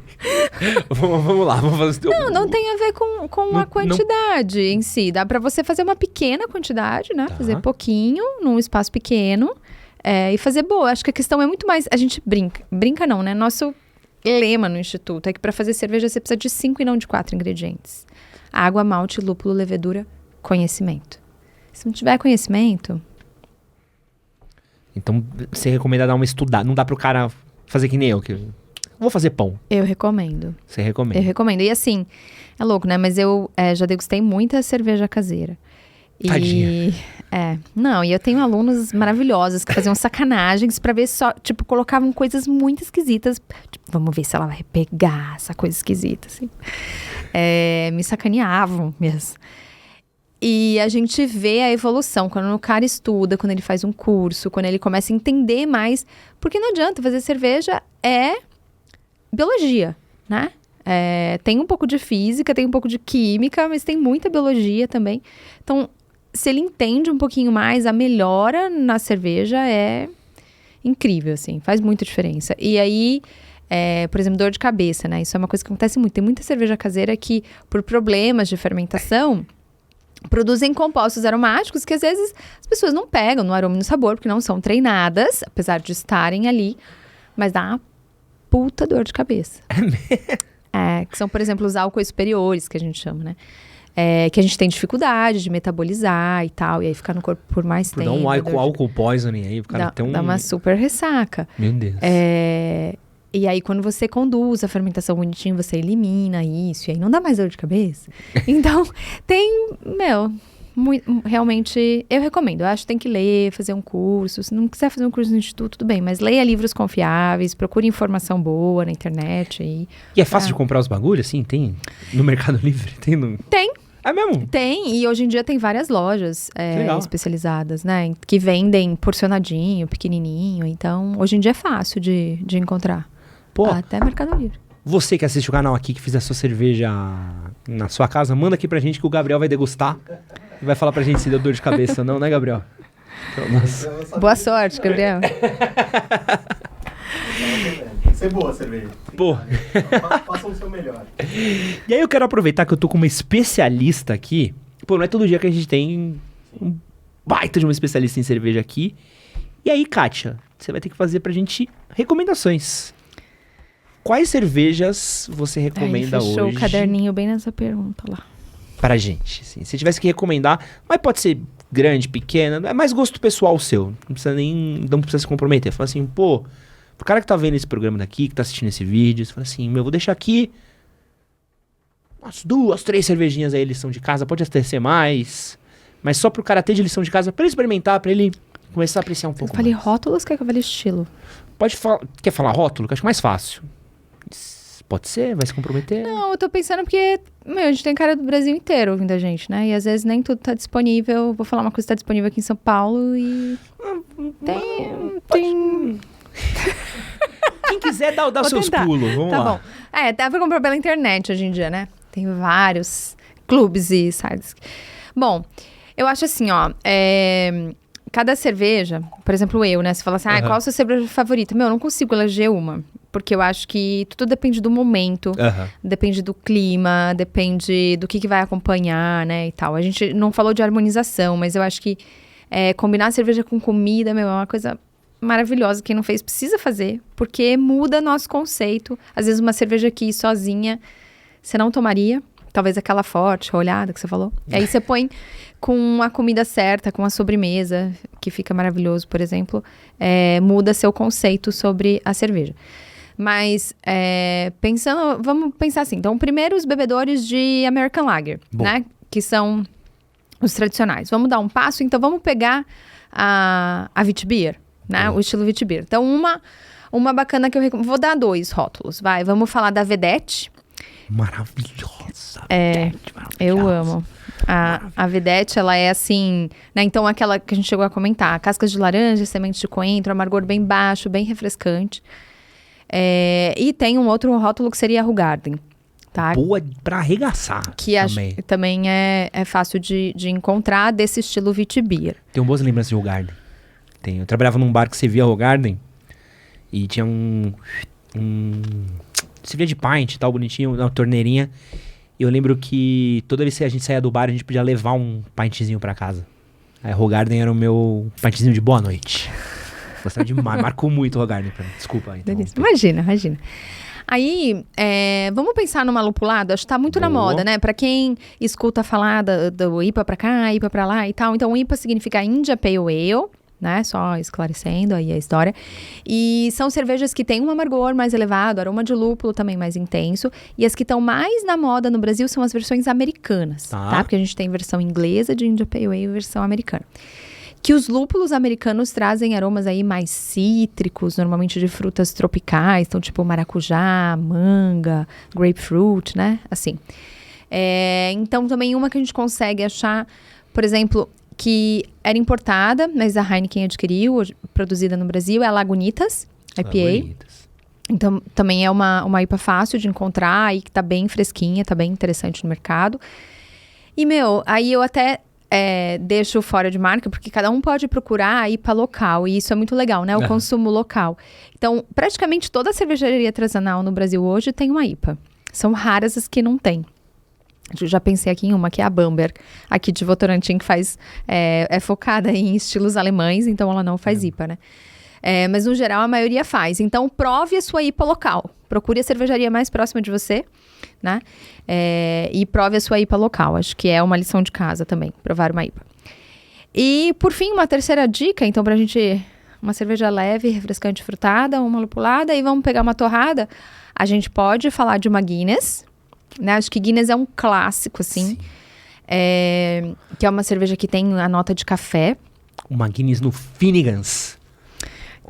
vamos lá, vamos fazer... Não tem a ver com a quantidade em si. Dá pra você fazer uma pequena quantidade, né? Tá. Fazer pouquinho, num espaço pequeno, e fazer boa. Acho que a questão é muito mais... A gente brinca. Brinca não, né? Nosso lema no Instituto é que pra fazer cerveja você precisa de 5 e não de 4 ingredientes. Água, malte, lúpulo, levedura, conhecimento. Se não tiver conhecimento... Então, você recomenda dar uma estudada. Não dá pro cara fazer que nem eu, que vou fazer pão. Eu recomendo. Você recomenda? Eu recomendo. E assim, é louco, né? Mas eu já degustei muita cerveja caseira. Tadinha. Não, e eu tenho alunos maravilhosos que faziam sacanagens pra ver só, tipo, colocavam coisas muito esquisitas. Tipo, vamos ver se ela vai pegar essa coisa esquisita, assim. Me sacaneavam mesmo. E a gente vê a evolução, quando o cara estuda, quando ele faz um curso, quando ele começa a entender mais. Porque não adianta, fazer cerveja é biologia, né? Tem um pouco de física, tem um pouco de química, mas tem muita biologia também. Então, se ele entende um pouquinho mais, a melhora na cerveja é incrível, assim, faz muita diferença. E aí, por exemplo, dor de cabeça, né? Isso é uma coisa que acontece muito. Tem muita cerveja caseira que, por problemas de fermentação... produzem compostos aromáticos que às vezes as pessoas não pegam no aroma e no sabor, porque não são treinadas, apesar de estarem ali, mas dá uma puta dor de cabeça. Que são, por exemplo, os álcoois superiores, que a gente chama, né? Que a gente tem dificuldade de metabolizar e tal, e aí ficar no corpo por mais tempo. Dá um álcool poisoning aí, o cara tem um... Dá uma super ressaca. Meu Deus. E aí, quando você conduz a fermentação bonitinho, você elimina isso. E aí não dá mais dor de cabeça. Então, realmente, eu recomendo. Eu acho que tem que ler, fazer um curso. Se não quiser fazer um curso no instituto, tudo bem. Mas leia livros confiáveis, procure informação boa na internet. E é fácil de comprar os bagulhos, assim? Tem no Mercado Livre? Tem. É mesmo? Tem, e hoje em dia tem várias lojas especializadas, né? Que vendem porcionadinho, pequenininho. Então, hoje em dia é fácil de encontrar. Pô, até Mercado Livre. Você que assiste o canal aqui, que fizer a sua cerveja na sua casa, manda aqui pra gente que o Gabriel vai degustar. E vai falar pra gente se deu dor de cabeça ou não, né, Gabriel? Então, nossa. Boa sorte, Gabriel. Tem que ser boa a cerveja. Pô. Façam o seu melhor. E aí eu quero aproveitar que eu tô com uma especialista aqui. Pô, não é todo dia que a gente tem um baita de uma especialista em cerveja aqui. E aí, Kátia, você vai ter que fazer pra gente recomendações. Quais cervejas você recomenda hoje? Fechou o caderninho bem nessa pergunta lá. Pra gente, assim. Se tivesse que recomendar, mas pode ser grande, pequena, é mais gosto pessoal seu. Não precisa se comprometer. Fala assim, pô, pro cara que tá vendo esse programa daqui, que tá assistindo esse vídeo, você fala assim, vou deixar aqui umas 2, 3 cervejinhas aí, lição de casa, pode até ser mais, mas só pro cara ter de lição de casa, pra ele experimentar, pra ele começar a apreciar um pouco mais. Eu falei rótulos, quer que eu fale estilo? Quer falar rótulo? Que eu acho mais fácil. Pode ser? Vai se comprometer? Não, eu tô pensando porque, a gente tem cara do Brasil inteiro ouvindo a gente, né? E às vezes nem tudo tá disponível. Vou falar uma coisa que tá disponível aqui em São Paulo e... Tem... Quem quiser dá os seus pulos, vamos lá. Tá bom. Dá pra comprar pela internet hoje em dia, né? Tem vários clubes e sites. Bom, eu acho assim, ó... Cada cerveja, por exemplo, eu, né? Você fala assim, qual a sua cerveja favorita? Eu não consigo eleger uma. Porque eu acho que tudo depende do momento, depende do clima, depende do que vai acompanhar, né, e tal. A gente não falou de harmonização, mas eu acho que combinar cerveja com comida, é uma coisa maravilhosa. Quem não fez precisa fazer, porque muda nosso conceito. Às vezes uma cerveja aqui sozinha, você não tomaria. Talvez aquela forte, olhada que você falou. Aí você põe com a comida certa, com a sobremesa, que fica maravilhoso, por exemplo, muda seu conceito sobre a cerveja. Mas, vamos pensar assim. Então, primeiro os bebedores de American Lager, né? Que são os tradicionais. Vamos dar um passo, então vamos pegar a Witbier, né? O estilo Witbier. Então, uma bacana que eu recomendo. Vou dar 2 rótulos, vai. Vamos falar da Vedette, Maravilhosa. É, eu maravilhosa. amo. A Vedete, ela é assim, né? Então, aquela que a gente chegou a comentar, cascas de laranja, sementes de coentro, amargor bem baixo, bem refrescante. E tem um outro rótulo que seria a Hoegaarden, tá? Boa pra arregaçar Que também. também é fácil de encontrar, desse estilo Witbier. Tenho boas lembranças de Hoegaarden. Eu trabalhava num bar que servia Hoegaarden e tinha servia de pint e tal, bonitinho, uma torneirinha. E eu lembro que toda vez que a gente saía do bar, a gente podia levar um pintzinho pra casa. Aí Hoegaarden era o meu pintzinho de boa noite. Gostava demais, marcou muito o Hoegaarden pra mim. Desculpa, então. Delícia. Imagina. Aí, vamos pensar numa lupulada? Acho que tá muito na Boa. moda, né? Pra quem escuta falar do IPA pra cá, IPA pra lá e tal. Então, IPA significa India Pale Ale, né? Só esclarecendo aí a história. E são cervejas que têm um amargor mais elevado, aroma de lúpulo também mais intenso. E as que estão mais na moda no Brasil são as versões americanas, tá? Porque a gente tem versão inglesa de India Pale Ale e versão americana. Que os lúpulos americanos trazem aromas aí mais cítricos, normalmente de frutas tropicais, então tipo maracujá, manga, grapefruit, né? Assim. Então também uma que a gente consegue achar, por exemplo, que era importada, mas a Heineken adquiriu, produzida no Brasil, é a Lagunitas IPA. Lagunitas. Então também é uma IPA fácil de encontrar e que tá bem fresquinha, tá bem interessante no mercado. E, aí eu até deixo fora de marca, porque cada um pode procurar a IPA local, e isso é muito legal, né? O consumo local. Então, praticamente toda a cervejaria artesanal no Brasil hoje tem uma IPA. São raras as que não tem. Eu já pensei aqui em uma, que é a Bamberg, aqui de Votorantim, que faz, é focada em estilos alemães, então ela não faz IPA, né? Mas, no geral, a maioria faz. Então, prove a sua IPA local. Procure a cervejaria mais próxima de você, né? E prove a sua IPA local. Acho que é uma lição de casa também, provar uma IPA. E, por fim, uma terceira dica, então, pra gente... Uma cerveja leve, refrescante, frutada, uma lupulada, e vamos pegar uma torrada. A gente pode falar de uma Guinness, né? Acho que Guinness é um clássico, assim. Que é uma cerveja que tem a nota de café. Uma Guinness no Finnegan's.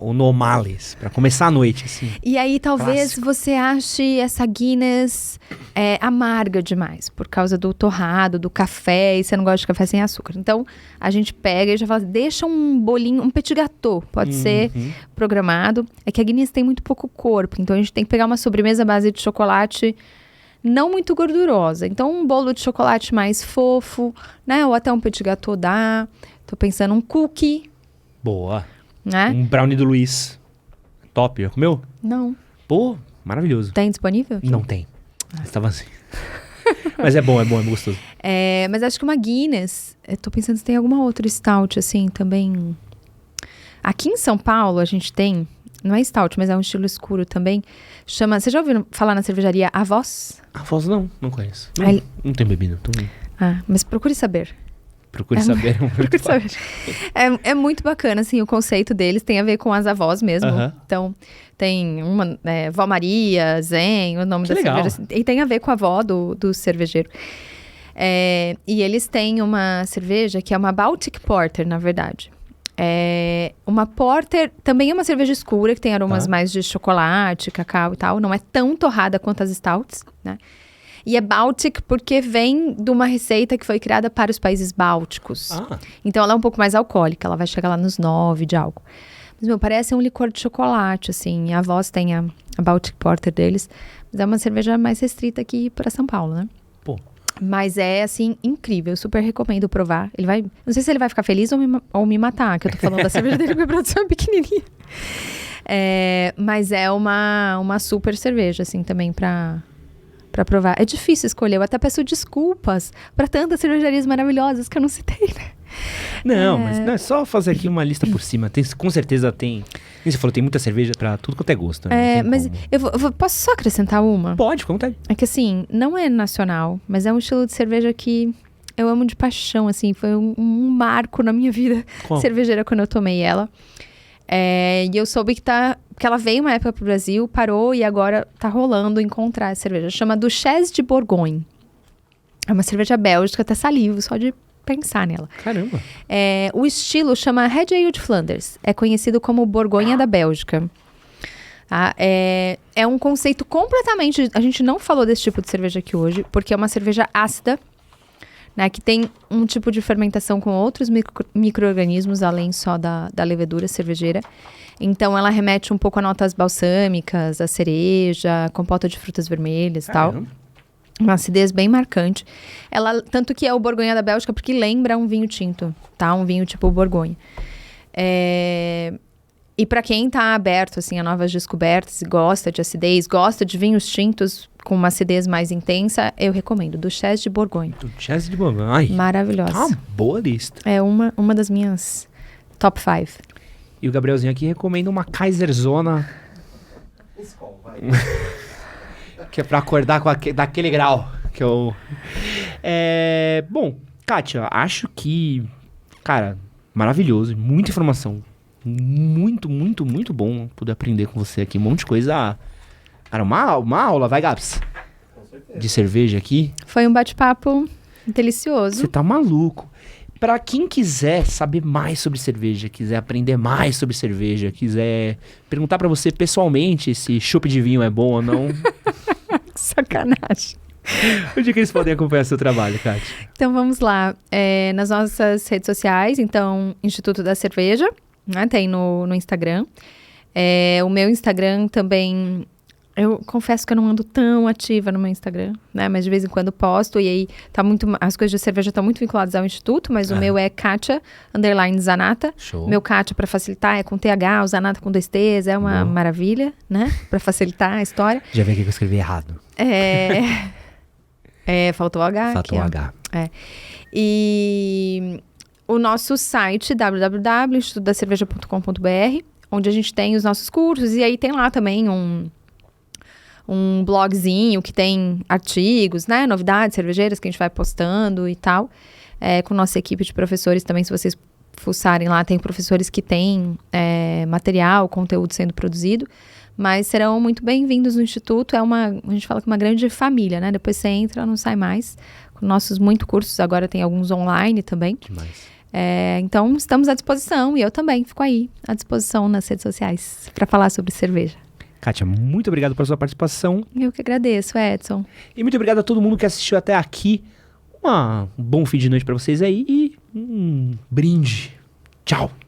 Ou no O'Malley's, pra começar a noite, assim. E aí, talvez Clássico. você ache essa Guinness amarga demais, por causa do torrado, do café, e você não gosta de café sem açúcar. Então, a gente pega e já fala, deixa um bolinho, um petit gâteau, pode ser programado. É que a Guinness tem muito pouco corpo, então a gente tem que pegar uma sobremesa à base de chocolate não muito gordurosa. Então, um bolo de chocolate mais fofo, né? Ou até um petit gâteau dá. Tô pensando um cookie, Boa. né? Um brownie do Luiz. Top, já comeu? Não. Pô, maravilhoso. Tem disponível? Não tem. Estava assim. Mas é bom, é gostoso. Mas acho que uma Guinness, eu tô pensando se tem alguma outra stout, assim, também. Aqui em São Paulo, a gente tem, não é stout, mas é um estilo escuro também. Chama, você já ouviu falar na cervejaria Avós? A Foz não conheço. Aí- Não tem bebida. Então Mas procure saber. procure saber. Procure saber. É muito bacana, assim, o conceito deles tem a ver com as avós mesmo. Aham. Então, tem uma, Vó Maria, Zen, o nome Que da legal. cerveja. E tem a ver com a avó do cervejeiro. E eles têm uma cerveja que é uma Baltic Porter, na verdade. Uma Porter também é uma cerveja escura, que tem aromas mais de chocolate, cacau e tal. Não é tão torrada quanto as stouts, né? E é Baltic porque vem de uma receita que foi criada para os países bálticos. Então, ela é um pouco mais alcoólica. Ela vai chegar lá nos 9 de álcool. Mas, parece um licor de chocolate, assim. A Voz tem a Baltic Porter deles. Mas é uma cerveja mais restrita aqui para São Paulo, né? Pô. Mas é, assim, incrível. Eu super recomendo provar. Ele vai... Não sei se ele vai ficar feliz ou me matar, que eu tô falando da cerveja dele, porque a produção é pequenininha. Mas é uma super cerveja, assim, também pra provar. É difícil escolher. Eu até peço desculpas pra tantas cervejarias maravilhosas que eu não citei, né? Não, mas não, é só fazer aqui uma lista por cima. Com certeza tem... Como você falou, tem muita cerveja pra tudo quanto é gosto. Né? Não tem Mas como. posso só acrescentar uma? Pode, fica à vontade. É que assim, não é nacional, mas é um estilo de cerveja que eu amo de paixão, assim. Foi um marco na minha vida Qual? cervejeira quando eu tomei ela. E eu soube que ela veio uma época pro Brasil, parou e agora tá rolando encontrar essa cerveja. Chama Duchesse de Bourgogne. É uma cerveja bélgica, até salivo, só de pensar nela. Caramba. O estilo chama Red Ale de Flanders. É conhecido como Borgonha da Bélgica. Tá? É um conceito completamente... A gente não falou desse tipo de cerveja aqui hoje, porque é uma cerveja ácida, né, que tem um tipo de fermentação com outros micro-organismos, além só da levedura cervejeira. Então, ela remete um pouco a notas balsâmicas, a cereja, compota de frutas vermelhas e tal. Uma acidez bem marcante. Tanto que é o Borgonha da Bélgica, porque lembra um vinho tinto, tá? Um vinho tipo Borgonha. E para quem tá aberto, assim, a novas descobertas e gosta de acidez, gosta de vinhos tintos com uma acidez mais intensa, eu recomendo. Duchesse de Borgonha. Duchesse de Borgonha. Ai, maravilhosa. tá uma boa lista. É uma das minhas top 5. E o Gabrielzinho aqui recomenda uma Kaiserzona. Skol, vai. Que é pra acordar daquele grau. Que eu... Bom, Kátia, acho que... Cara, maravilhoso. Muita informação. Muito, muito, muito bom poder aprender com você aqui. Um monte de coisa. Cara, uma aula, vai, Gabs? Com certeza. De cerveja aqui. Foi um bate-papo delicioso. Você tá maluco. Pra quem quiser saber mais sobre cerveja, quiser aprender mais sobre cerveja, quiser perguntar pra você pessoalmente se chopp de vinho é bom ou não... Sacanagem. Onde é que eles podem acompanhar seu trabalho, Kátia? Então, vamos lá. Nas nossas redes sociais, então, Instituto da Cerveja, né? Tem no Instagram. O meu Instagram também... Eu confesso que eu não ando tão ativa no meu Instagram, né? Mas de vez em quando posto. E aí, as coisas de cerveja estão muito vinculadas ao Instituto. Mas o meu é Kátia, _Zanata. Show. Meu Kátia, para facilitar, é com TH. O Zanata com 2 T's. É uma maravilha, né? Para facilitar a história. Já vi aqui que eu escrevi errado. Faltou o H. Faltou o aqui, H. E o nosso site, www.institutodacerveja.com.br, onde a gente tem os nossos cursos. E aí tem lá também um blogzinho que tem artigos, né? Novidades cervejeiras que a gente vai postando e tal. Com nossa equipe de professores também, se vocês fuçarem lá, tem professores que têm material, conteúdo sendo produzido. Mas serão muito bem-vindos no Instituto. A gente fala que é uma grande família, né? Depois você entra, não sai mais. Com nossos muitos cursos, agora tem alguns online também. Demais. Então, estamos à disposição. E eu também fico aí, à disposição nas redes sociais, para falar sobre cerveja. Kátia, muito obrigado pela sua participação. Eu que agradeço, Edson. E muito obrigado a todo mundo que assistiu até aqui. Um bom fim de noite pra vocês aí e um brinde. Tchau.